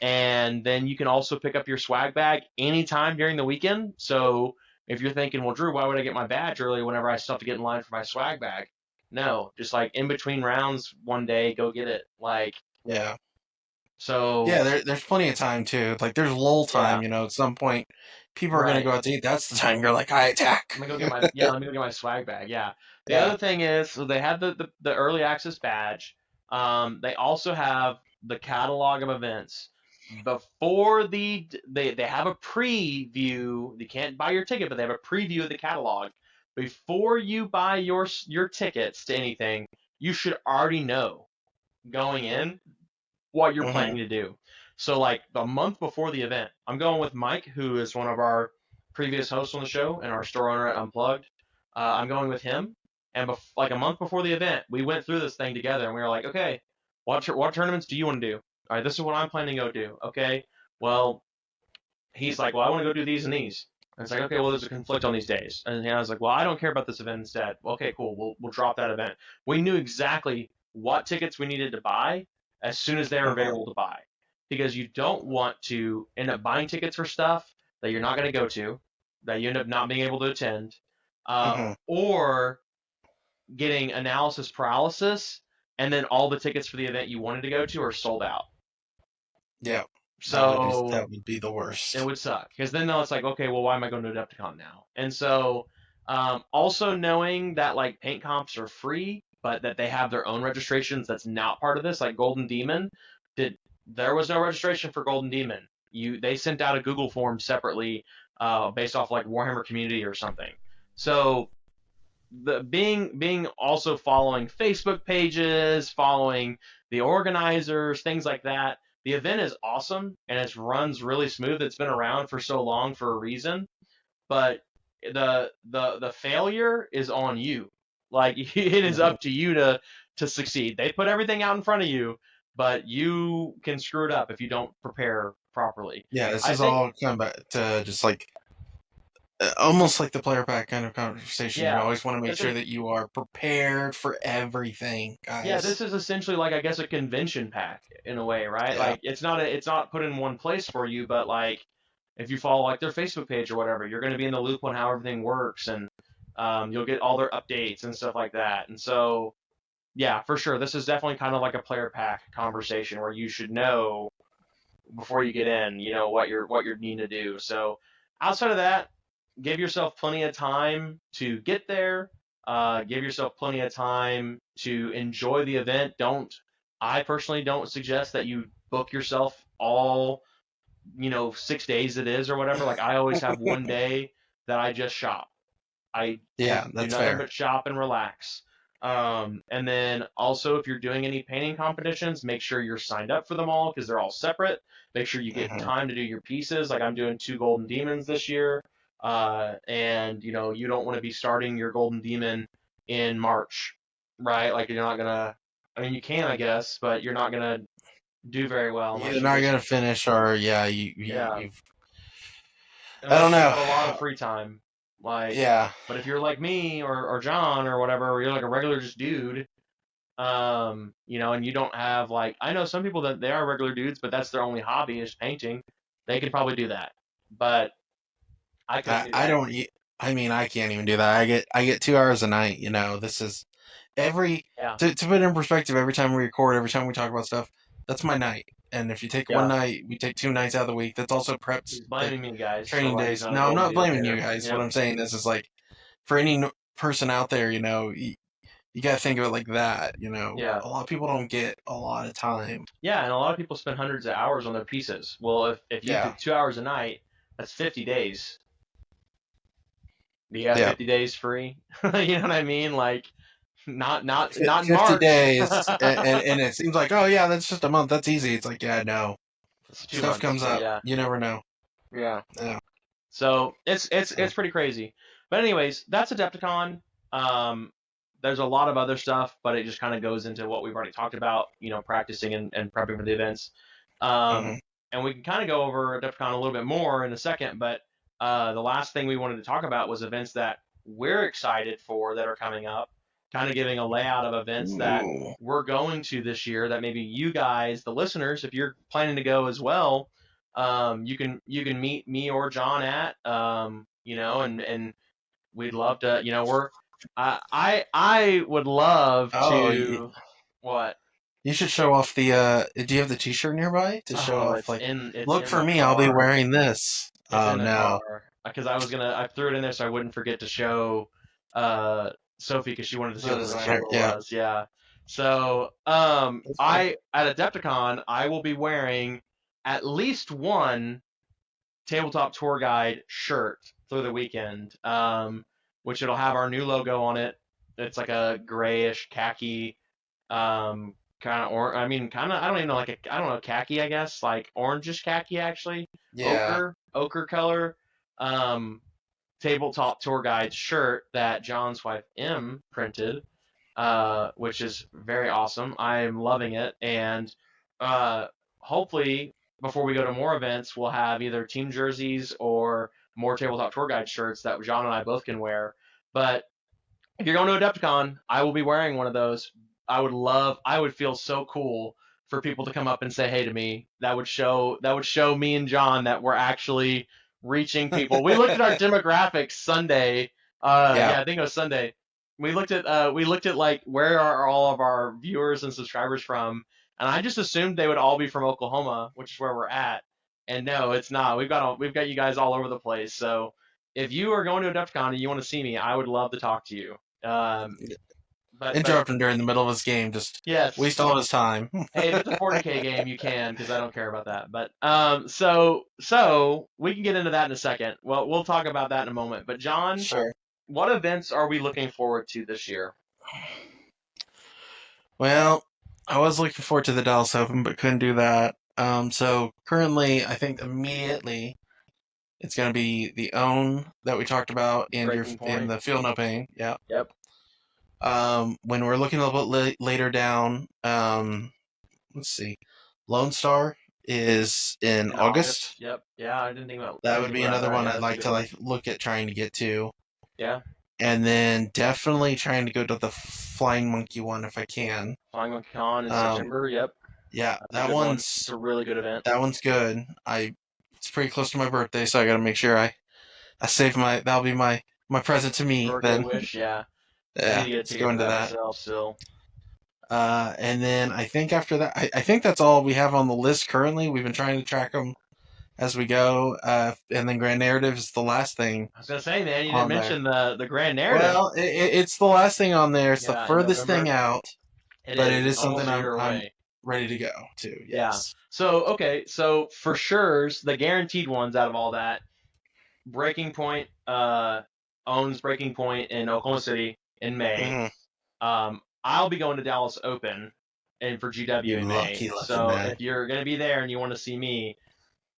And then you can also pick up your swag bag anytime during the weekend. So if you're thinking, well, Drew, why would I get my badge early whenever I still have to get in line for my swag bag? No, just like in between rounds, one day, go get it. Like, Yeah. so Yeah, there's plenty of time too. Like there's lull yeah, time, at some point people are gonna right. go out to eat. That's the time you're like, I Let attack. me go get my yeah. Let me go get my swag bag. Yeah. The Yeah. other thing is, so they have the early access badge. They also have the catalog of events. Before they have a preview. You can't buy your ticket, but they have a preview of the catalog. Before you buy your tickets to anything, you should already know going in what you're Hmm. planning to do. So like a month before the event, I'm going with Mike, who is one of our previous hosts on the show and our store owner at Unplugged. I'm going with him, and like a month before the event, we went through this thing together, and we were like, okay, what tournaments do you want to do? All right, this is what I'm planning to go do. Okay, well, he's like, well, I want to go do these and these. And it's like, okay, well, there's a conflict on these days. And I was like, well, I don't care about this event instead. Okay, cool. We'll drop that event. We knew exactly what tickets we needed to buy as soon as they were Hmm. available to buy, because you don't want to end up buying tickets for stuff that you're not going to go to, that you end up not being able to attend, Hmm. or getting analysis paralysis, and then all the tickets for the event you wanted to go to are sold out. Yeah. So that would be the it worst. would suck, because then it's like, okay, well, why am I going to Adepticon now? And so, also knowing that like paint comps are free, but that they have their own registrations that's not part of this, like Golden Demon, did there was no registration for Golden Demon. They sent out a Google form separately, based off like Warhammer Community or something. So the being also following Facebook pages, following the organizers, things like that. The event is awesome and it runs really smooth. It's been around for so long for a reason, but the failure is on you. Like it is Hmm. up to you to succeed. They put everything out in front of you, but you can screw it up if you don't prepare properly. Yeah, this I is think all come back to just like almost like the player pack kind of conversation. You yeah. always want to make This sure is that you are prepared for everything, Yeah, guys. this is essentially like I guess a convention pack in a way, right? Yeah. Like it's not put in one place for you, but like if you follow like their Facebook page or whatever, you're going to be in the loop on how everything works, and you'll get all their updates and stuff like that. And so yeah, for sure, this is definitely kind of like a player pack conversation where you should know before you get in, what you're needing to do. So outside of that, give yourself plenty of time to get there. Give yourself plenty of time to enjoy the event. I personally don't suggest that you book yourself all 6 days it is or whatever. Like I always have one day that I just shop. I Yeah, just do that's nothing fair. but shop and relax. And then also, if you're doing any painting competitions, make sure you're signed up for them all because they're all separate. Make sure you get Hmm. time to do your pieces. Like I'm doing two Golden Demons this year. And you don't want to be starting your Golden Demon in March, right? Like you're not gonna. I mean, you can, I guess, but you're not gonna do very well You're unless you not just gonna finish, or yeah, yeah, you've. I don't unless you know. have a lot of free time. Like, Yeah. but if you're like me or John or whatever, or you're like a regular just dude, and you don't have like I know some people that they are regular dudes, but that's their only hobby is painting. They could probably do that, but I couldn't do I that. don't. I mean, I can't even do that. I get 2 hours a night. This is every Yeah, to put it in perspective. Every time we record, every time we talk about stuff, that's my night. And if you take one yeah. night, we take 2 nights out of the week. That's also preps, He's like blaming me, guys, for training why he's days. not a No, I'm Golden not Demon blaming you painter. guys. What Yep. I'm saying is like for any person out there, you got to think of it like that. Yeah, A lot of people don't get a lot of time. yeah. And a lot of people spend hundreds of hours on their pieces. Well, if you Yeah, did 2 hours a night, that's 50 days. Do you have yeah, 50 days free? You know what I mean? Like not in 50 March. days, and it seems like, oh yeah, that's just a month. That's easy. It's like, yeah, no, It's two stuff months, comes but up. yeah, You never know. yeah. Yeah. So So, it's pretty crazy. But anyways, that's Adepticon. Um, there's a lot of other stuff, but it just kind of goes into what we've already talked about. Practicing and prepping for the events. Um, mhm. and we can kind of go over Adepticon a little bit more in a second. But the last thing we wanted to talk about was events that we're excited for that are coming up. Kind of giving a layout of events that Ooh. we're going to this year that maybe you guys, the listeners, if you're planning to go as well, you can meet me or John at and we'd love to we're I would love Oh, to what. you should show off the. Do you have the T-shirt nearby to show Oh, off? it's Like, in it's look in for the me. I'll be car. wearing this. It's Oh in the no. car because I threw it in there so I wouldn't forget to show Sophie because she wanted to see The what the designer. material Yeah. was. Yeah. So That's cool. I at Adepticon I will be wearing at least one tabletop tour guide shirt through the weekend, which it'll have our new logo on it. It's like a grayish khaki, kind of or I mean, kind of I don't even know I don't know khaki I guess like orangish khaki actually, Yeah. ochre color, um, tabletop tour guide shirt that John's wife M printed, which is very awesome. I'm loving it, and uh, hopefully before we go to more events, we'll have either team jerseys or more tabletop tour guide shirts that John and I both can wear. But if you're going to Adepticon, I will be wearing one of those. I would feel so cool for people to come up and say hey to me. That would show me and John that we're actually reaching people. We looked at our demographics Sunday. Yeah. Yeah, I think it was Sunday. We looked at like where are all of our viewers and subscribers from, and I just assumed they would all be from Oklahoma, which is where we're at. And no, it's not. We've got you guys all over the place. So if you are going to Adepticon and you want to see me, I would love to talk to you. But Interrupt him during the middle of his game. Just yes, waste all of his time. hey, if it's a 40K game, you can because I don't care about that. But so we can get into that in a second. Well, we'll talk about that in a moment. But John, Sure. what events are we looking forward to this year? Well, I was looking forward to the Dallas Open, but couldn't do that. So currently, I think immediately it's going to be the own that we talked about and your Breaking in Point. the Feel No Pain. Yeah. Yep. When we're looking a little bit later down, let's see, Lone Star is in In August. August. Yep. Yeah, I That didn't would think be about another that. one Yeah, I'd that's a like good to one. look at trying to get to, Yeah. and then definitely trying to go to the Flying Monkey one if I can. Flying Monkey Con in Um, September. Yep. yeah, That's a good one. It's It's a really good event. good. It's pretty close to my birthday, so I got to make sure I save my that'll be my present to me Birthday then. wish. Yeah. I need Yeah, to get a let's ticket go for into that that. myself still. And then I think after that, I think that's all we have on the list currently. We've been trying to track them as we go. And then Grand Narrative is the last thing I was gonna say, man, you didn't on there. mention the grand narrative. Well, it's the last thing on there. It's the Yeah, in furthest thing November. out, It but is. it It's is something almost a year I'm away. ready to go to. Yeah. Yes. So okay, so for sure's the guaranteed ones out of all that, Breaking Point owns Breaking Point in Oklahoma City in May. Hmm. I'll be going to Dallas Open and for GW You in May. lucky So man. if you're gonna be there and you want to see me,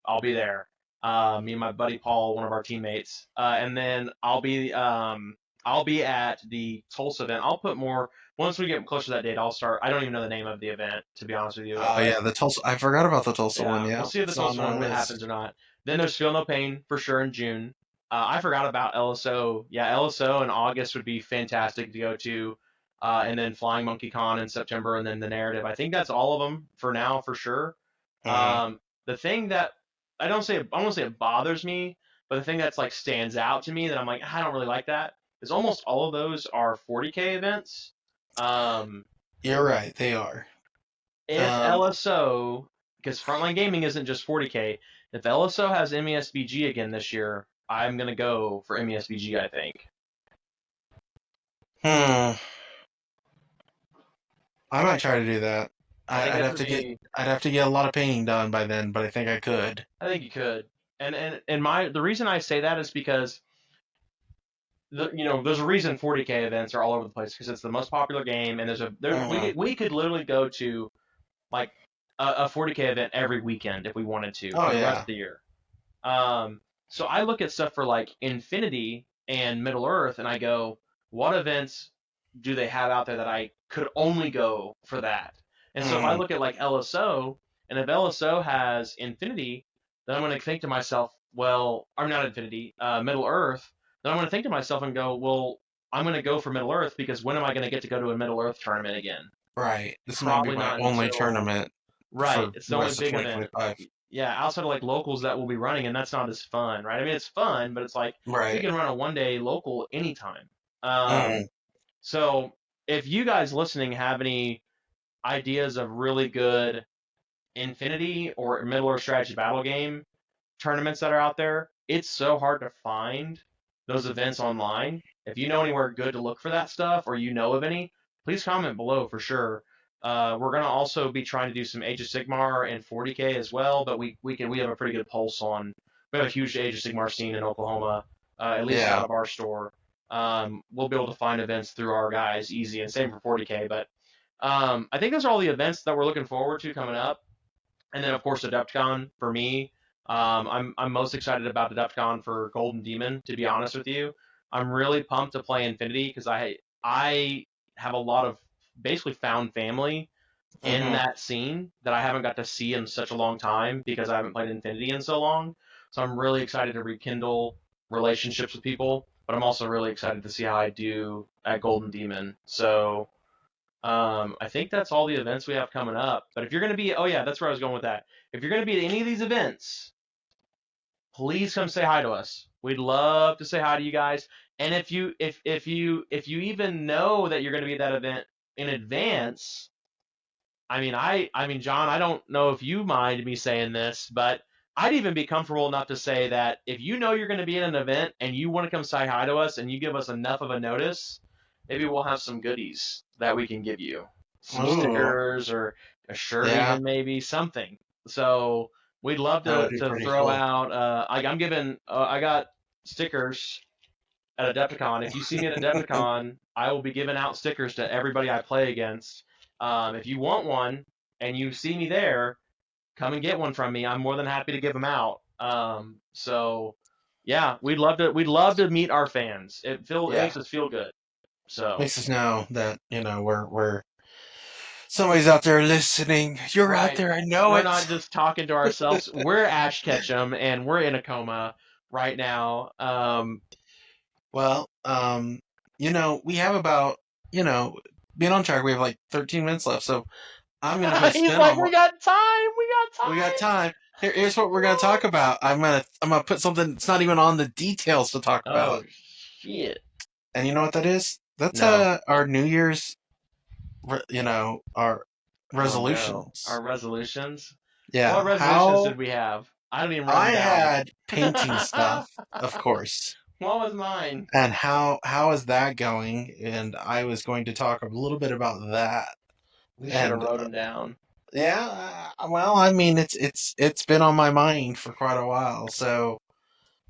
I'll be there. Me and my buddy Paul, one of our teammates, and then I'll be at the Tulsa event. I'll put more once we get closer to that date. I'll start. I don't even know the name of the event to be honest with you, Oh but yeah, the Tulsa. I forgot about the Tulsa one. yeah, we'll Yeah, see if the it's on Tulsa our one list. happens or not. Then there's Feel No Pain for sure in June. I forgot about LSO. Yeah, LSO in August would be fantastic to go to. And then Flying Monkey Con in September, and then the narrative. I think that's all of them for now, for sure. Hmm. The thing that I won't say it bothers me, but the thing that's like stands out to me that I'm like I don't really like that is almost all of those are 40K events. Um, You're right. They are. if Um, LSO, because Frontline Gaming isn't just 40K, if LSO has MESBG again this year, I'm gonna go for MESBG. I think. hmm. I might try to do that. I think I'd that have would to get be. I'd have to get a lot of painting done by then, but I think I could. I think you could. And the reason I say that is because there's a reason 40K events are all over the place because it's the most popular game, and Mhm. we could literally go to like a 40K event every weekend if we wanted to for Oh the rest of yeah. the year. So I look at stuff for like Infinity and Middle Earth, and I go, what events do they have out there that I could only go for that? And so if I Mhm. look at like LSO, and if LSO has Infinity, then I'm going to think to myself, well, I'm not Infinity, Middle Earth. Then I'm going to think to myself and go, well, I'm going to go for Middle Earth because when am I going to get to go to a Middle Earth tournament again? Right. This might be Probably my not only until tournament right. for It's the the only rest of big event. 2025. Yeah, outside of like locals that will be running, and that's not as fun, right? I mean, it's fun, but it's like we Right. can run a 1 day local anytime. Mhm. So if you guys listening have any ideas of really good Infinity or Middle Earth strategy battle game tournaments that are out there, it's so hard to find those events online. If you know anywhere good to look for that stuff, or you know of any, please comment below for sure. We're gonna also be trying to do some Age of Sigmar and 40K as well, but we have a pretty good pulse on. We have a huge Age of Sigmar scene in Oklahoma, at least out Yeah. of our store. We'll be able to find events through our guys easy, and same for 40K. But I think those are all the events that we're looking forward to coming up. And then of course Adepticon for me. I'm most excited about Adepticon for Golden Demon. To be honest with you, I'm really pumped to play Infinity because I have a lot of basically found family in Mhm. that scene that I haven't got to see in such a long time because I haven't played Infinity in so long. So I'm really excited to rekindle relationships with people, but I'm also really excited to see how I do at Golden Demon. So I think that's all the events we have coming up. But if you're going to be, oh yeah, that's where I was going with that. If you're going to be at any of these events, please come say hi to us. We'd love to say hi to you guys. And if you even know that you're going to be at that event in advance, I mean, John, I don't know if you mind me saying this, but I'd even be comfortable enough to say that if you know you're going to be at an event and you want to come say hi to us and you give us enough of a notice, maybe we'll have some goodies that we can give you, some Ooh. stickers or a shirt, Yeah. even maybe something. So we'd love That would to be to pretty throw cool. out. I'm giving. I got stickers at Adepticon. If you see me at Adepticon, I will be giving out stickers to everybody I play against. If you want one and you see me there, come and get one from me. I'm more than happy to give them out. So yeah, we'd love to meet our fans. It Yeah. makes us feel good. So Makes us know that, we're somebody's out there listening. You're out right, there, I know we're it. not just talking to ourselves. We're Ash Ketchum, and we're in a coma right now. Well, we have about, you know, being on track, we have like 13 minutes left, so I'm gonna put a He's spin like, on we what got time. We got we got time. time. Here's what we're gonna talk about. I'm gonna put something that's not even on the details to talk Oh about. shit. And you know what that is? That's No. our New Year's, our Oh no. resolutions. Our resolutions? Yeah. What resolutions How did we have? I don't even write them I down. had painting stuff, of course. What was mine? And how is that going? And I was going to talk a little bit about that. We should have And wrote them down. yeah, well, I mean, it's been on my mind for quite a while. So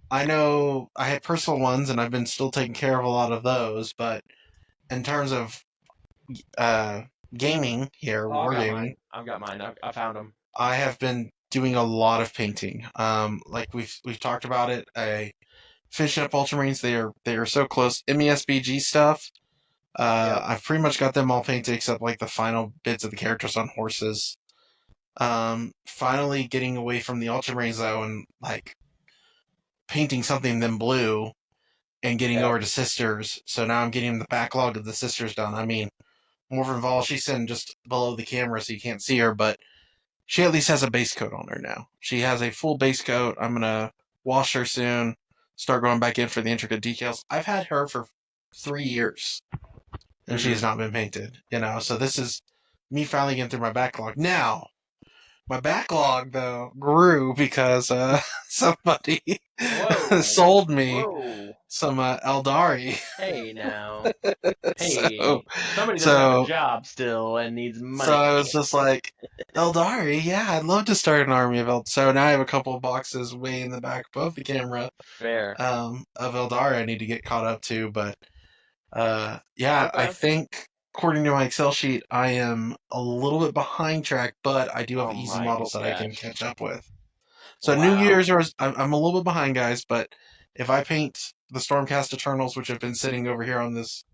I know I had personal ones, and I've been still taking care of a lot of those. But in terms of uh, gaming here, Oh, I've got wargaming, mine. I've got mine. I found them. I have been doing a lot of painting. Like we've talked about it. I finishing up Ultramarines. They are so close. MESBG stuff. Yep. I've pretty much got them all painted except like the final bits of the characters on horses. Finally getting away from the Ultramarines though, and like painting something then blue and getting Yep. over to Sisters. So now I'm getting the backlog of the Sisters done. I mean, Morven Vol, she's sitting just below the camera so you can't see her, but she at least has a base coat on her now. She has a full base coat. I'm gonna wash her soon. Start going back in for the intricate details. I've had her for 3 years and she Mm-hmm. has not been painted. So this is me finally getting through my backlog. Now, my backlog though grew because somebody Whoa. sold me Whoa. some Eldari. Hey now. so Hey, somebody doesn't have a so job still and needs so I money. was just like, Eldari, yeah, I'd love to start an army of Eld. So now I have a couple of boxes way in the back above the camera Fair. of Eldari I need to get caught up to. But yeah, I Okay. think according to my Excel sheet, I am a little bit behind track, but I do have Oh easy my models that I can gosh. catch up with. So New Wow. Year's, I'm a little bit behind, guys. But if I paint the Stormcast Eternals, which have been sitting over here on this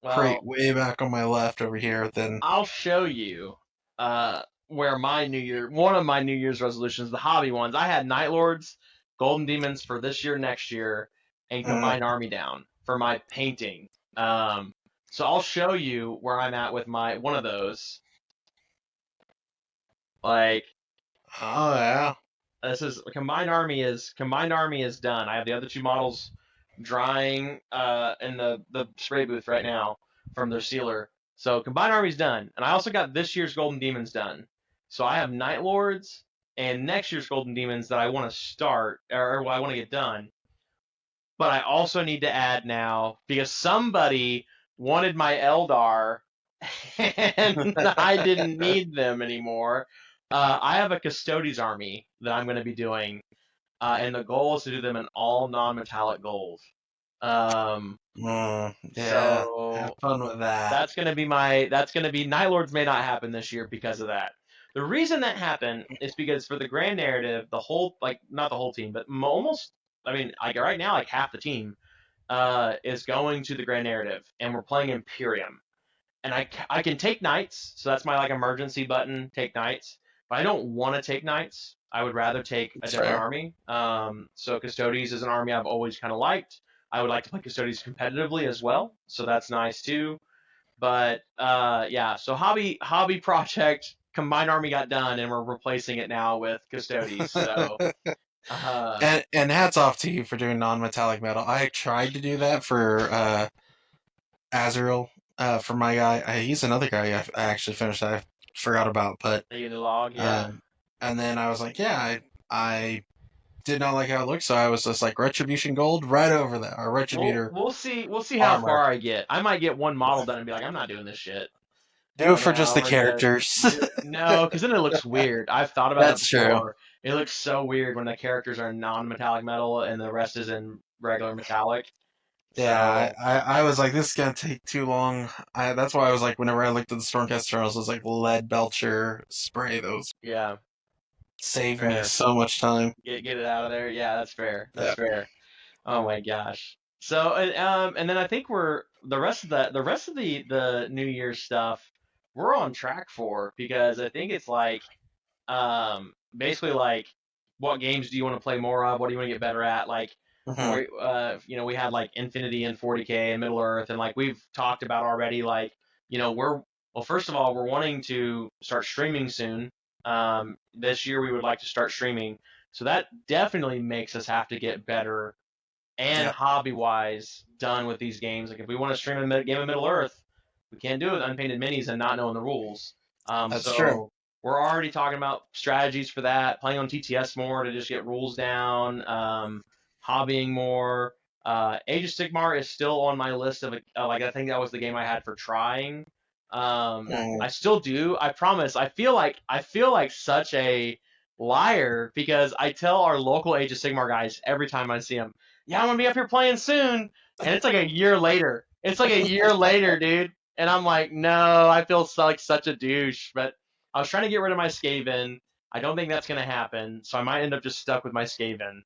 crate Well, way back on my left over here, then I'll show you where one of my New Year's resolutions, the hobby ones, I had Night Lords, Golden Demons for this year, next year, and uh, Combined Army down for my painting. Um, so I'll show you where I'm at with my one of those. Like oh yeah, this is Combined Army is done. I have the other two models drying in the spray booth right now from their sealer. So Combined Army's done, and I also got this year's Golden Demons done. So I have Night Lords and next year's Golden Demons that I want to start or I want to get done. But I also need to add now because somebody wanted my Eldar and I didn't need them anymore. I have a Custodes army that I'm going to be doing, and the goal is to do them in all non-metallic gold. Um, yeah. Have so fun with that. that's gonna be Night Lords may not happen this year because of that. The reason that happened is because for the grand narrative, the whole like not the whole team, but almost I mean like right now like half the team is going to the grand narrative, and we're playing Imperium and I can take knights, so that's my like emergency button, take knights. But I don't want to take knights. I would rather take a It's different fair. army. So Custodes is an army I've always kind of liked. I would like to play Custodes competitively as well, so that's nice too. But yeah, so hobby project combined army got done, and we're replacing it now with Custodes. So uh, And hats off to you for doing non-metallic metal. I tried to do that for Azrael, for my guy. He's another guy I actually finished that I forgot about, but the log, yeah. um, and then I was like, yeah, I did not like how it looked, so I was just like Retribution Gold right over that, or Retributor We'll see how armor. far I get. I might get one model done and be like, I'm not doing this shit. Do it You for just know, the we're good. characters. No, because then it looks weird. I've thought about it That's true. before. It looks so weird when the characters are non-metallic metal and the rest is in regular metallic. Yeah, So I was like, this is gonna take too long. That's why I was like, whenever I looked at the Stormcast Journals, I was like, lead belcher spray. Those yeah, save me fair. so much time. Get it out of there. Yeah, that's fair. That's Yeah. fair. Oh my gosh. So and then I think we're the rest of the New Year's stuff we're on track for because I think it's like basically like what games do you want to play more of? What do you want to get better at? Like Hmm. we had like Infinity and 40K and Middle Earth, and like we've talked about already, like we're well, first of all, we're wanting to start streaming soon. This year we would like to start streaming, so that definitely makes us have to get better and Yeah, hobby wise done with these games. Like if we want to stream a game of Middle Earth, we can't do it with unpainted minis and not knowing the rules. that's true. So we're already talking about strategies for that, playing on TTS more to just get rules down, hobbying more. Age of Sigmar is still on my list of like I think that was the game I had for trying. Mm. I still do. I promise. I feel like such a liar because I tell our local Age of Sigmar guys every time I see them, yeah, I'm gonna be up here playing soon, and it's like a year later. It's like a year later, dude. And I'm like, no, I feel like such a douche. But I was trying to get rid of my Skaven. I don't think that's gonna happen, so I might end up just stuck with my Skaven.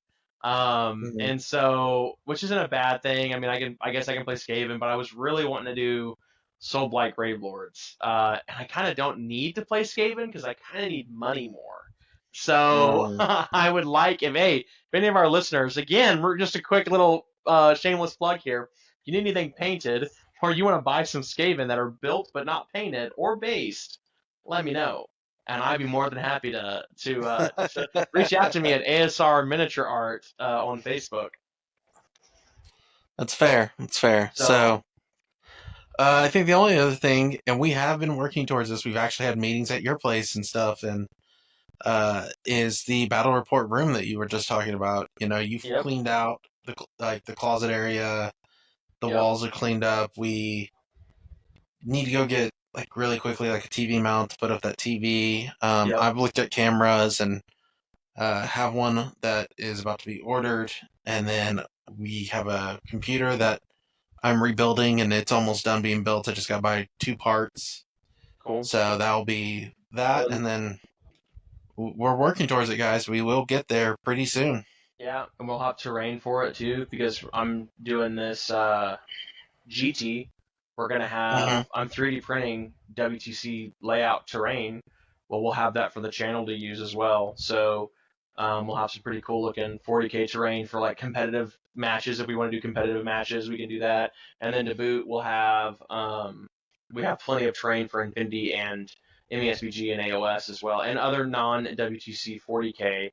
Mhm. And so, which isn't a bad thing. I mean, I guess I can play Skaven, but I was really wanting to do Soul Blight Grave Lords. And I kind of don't need to play Skaven because I kind of need money more. So Mm. I would like if any of our listeners, again, we're just a quick little shameless plug here. If you need anything painted, or you want to buy some Skaven that are built but not painted or based, let me know, and I'd be more than happy to reach out to me at ASR Miniature Art on Facebook. That's fair. That's fair. So, So I think the only other thing, and we have been working towards this, we've actually had meetings at your place and stuff, and is the battle report room that you were just talking about. You've yep, cleaned out. the closet area. The Yep. walls are cleaned up. We need to go get like really quickly like a TV mount to put up that TV. Yep. I've looked at cameras and have one that is about to be ordered, and then we have a computer that I'm rebuilding, and it's almost done being built. I just got to buy 2 parts, Cool. so that'll be that, Well, and then we're working towards it, guys. We will get there pretty soon. yeah, and we'll have terrain for it too because I'm doing this GT. We're gonna Hmm. have I'm 3D printing WTC layout terrain. Well, we'll have that for the channel to use as well. So we'll have some pretty cool looking 40K terrain for like competitive matches. If we want to do competitive matches, we can do that. And then to boot, we have plenty of terrain for Infinity and MESBG and AOS as well, and other non WTC 40K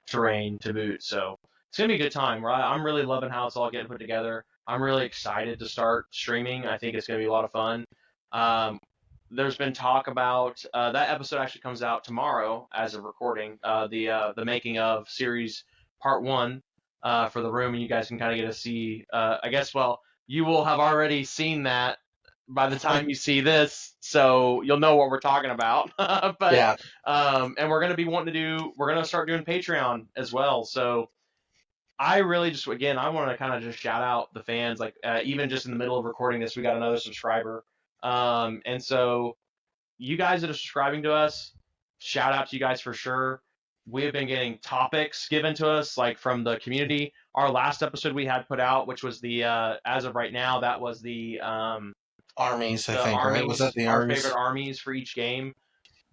terrain to boot. So it's gonna be a good time, right? I'm really loving how it's all getting put together. I'm really excited to start streaming. I think it's gonna be a lot of fun. Um, there's been talk about that episode actually comes out tomorrow as of recording. The making of series part 1 for the room, and you guys can kind of get to see. I guess you will have already seen that by the time you see this, so you'll know what we're talking about. but Yeah, and we're gonna start doing Patreon as well. So I really just again I want to kind of just shout out the fans. Like even just in the middle of recording this, we got another subscriber. And so you guys that are subscribing to us, shout out to you guys for sure. We have been getting topics given to us like from the community. Our last episode we had put out, which was the as of right now, that was armies, I the think, right? Was that armies, the our favorite armies? armies for each game.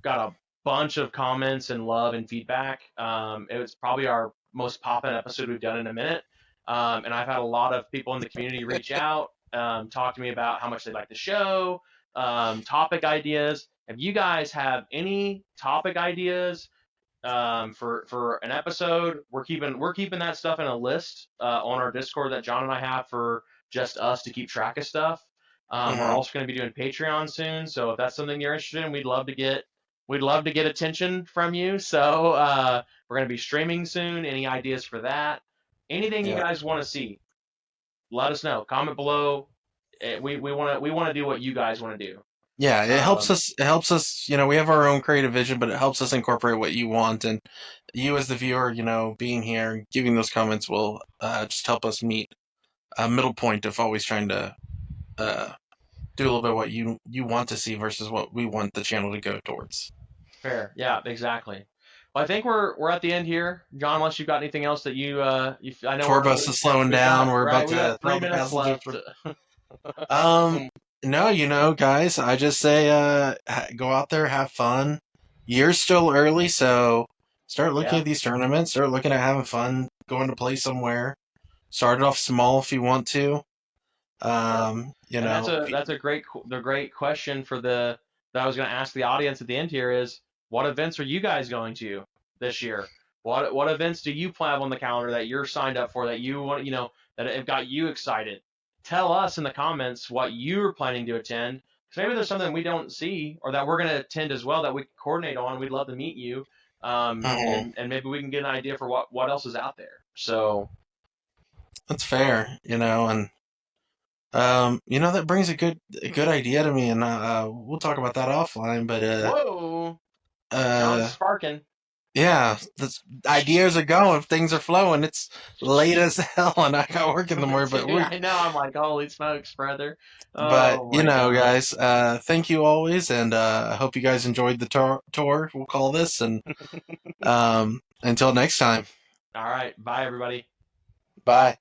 Got a bunch of comments and love and feedback. It was probably our most poppin' episode we've done in a minute. And I've had a lot of people in the community reach out, talk to me about how much they like the show, topic ideas. If you guys have any topic ideas for an episode, we're keeping that stuff in a list on our Discord that John and I have for just us to keep track of stuff. We're Hmm. also going to be doing Patreon soon, so if that's something you're interested in, we'd love to get attention from you. So we're going to be streaming soon. Any ideas for that? Anything you Yeah. guys want to see, let us know. Comment below. We want to do what you guys want to do. Yeah, it helps Um, us. It helps us. We have our own creative vision, but it helps us incorporate what you want, and you as the viewer, being here and giving those comments will just help us meet a middle point of always trying to uh, do a little bit of what you want to see versus what we want the channel to go towards. Fair. Yeah, exactly. Well, I think we're at the end here, John. Unless you've got anything else that I know Tour bus is slowing we've down. got We're right. about We got to three tell the minutes passengers. left. Um, no, guys, I just say go out there, have fun. Year's still early, so start looking Yeah, at these tournaments. Start looking at having fun, going to play somewhere. Start it off small if you want to. yep. And that's If a that's a great question that I was going to ask the audience at the end here is what events are you guys going to this year? What events do you have on the calendar that you're signed up for that you want that have got you excited? Tell us in the comments what you're planning to attend. Because maybe there's something we don't see or that we're going to attend as well that we can coordinate on. We'd love to meet you, Mhm. and maybe we can get an idea for what else is out there. So That's fair, and that brings a good idea to me, and we'll talk about that offline. But whoa, John's uh, sparking. yeah, the ideas are going, things are flowing. It's late as hell, and I got work in the morning. But Dude, I know. I'm like, holy smokes, brother. but Oh my gosh. guys, thank you always, and I hope you guys enjoyed the tour. We'll call this, and until next time, All right. Bye, everybody. bye.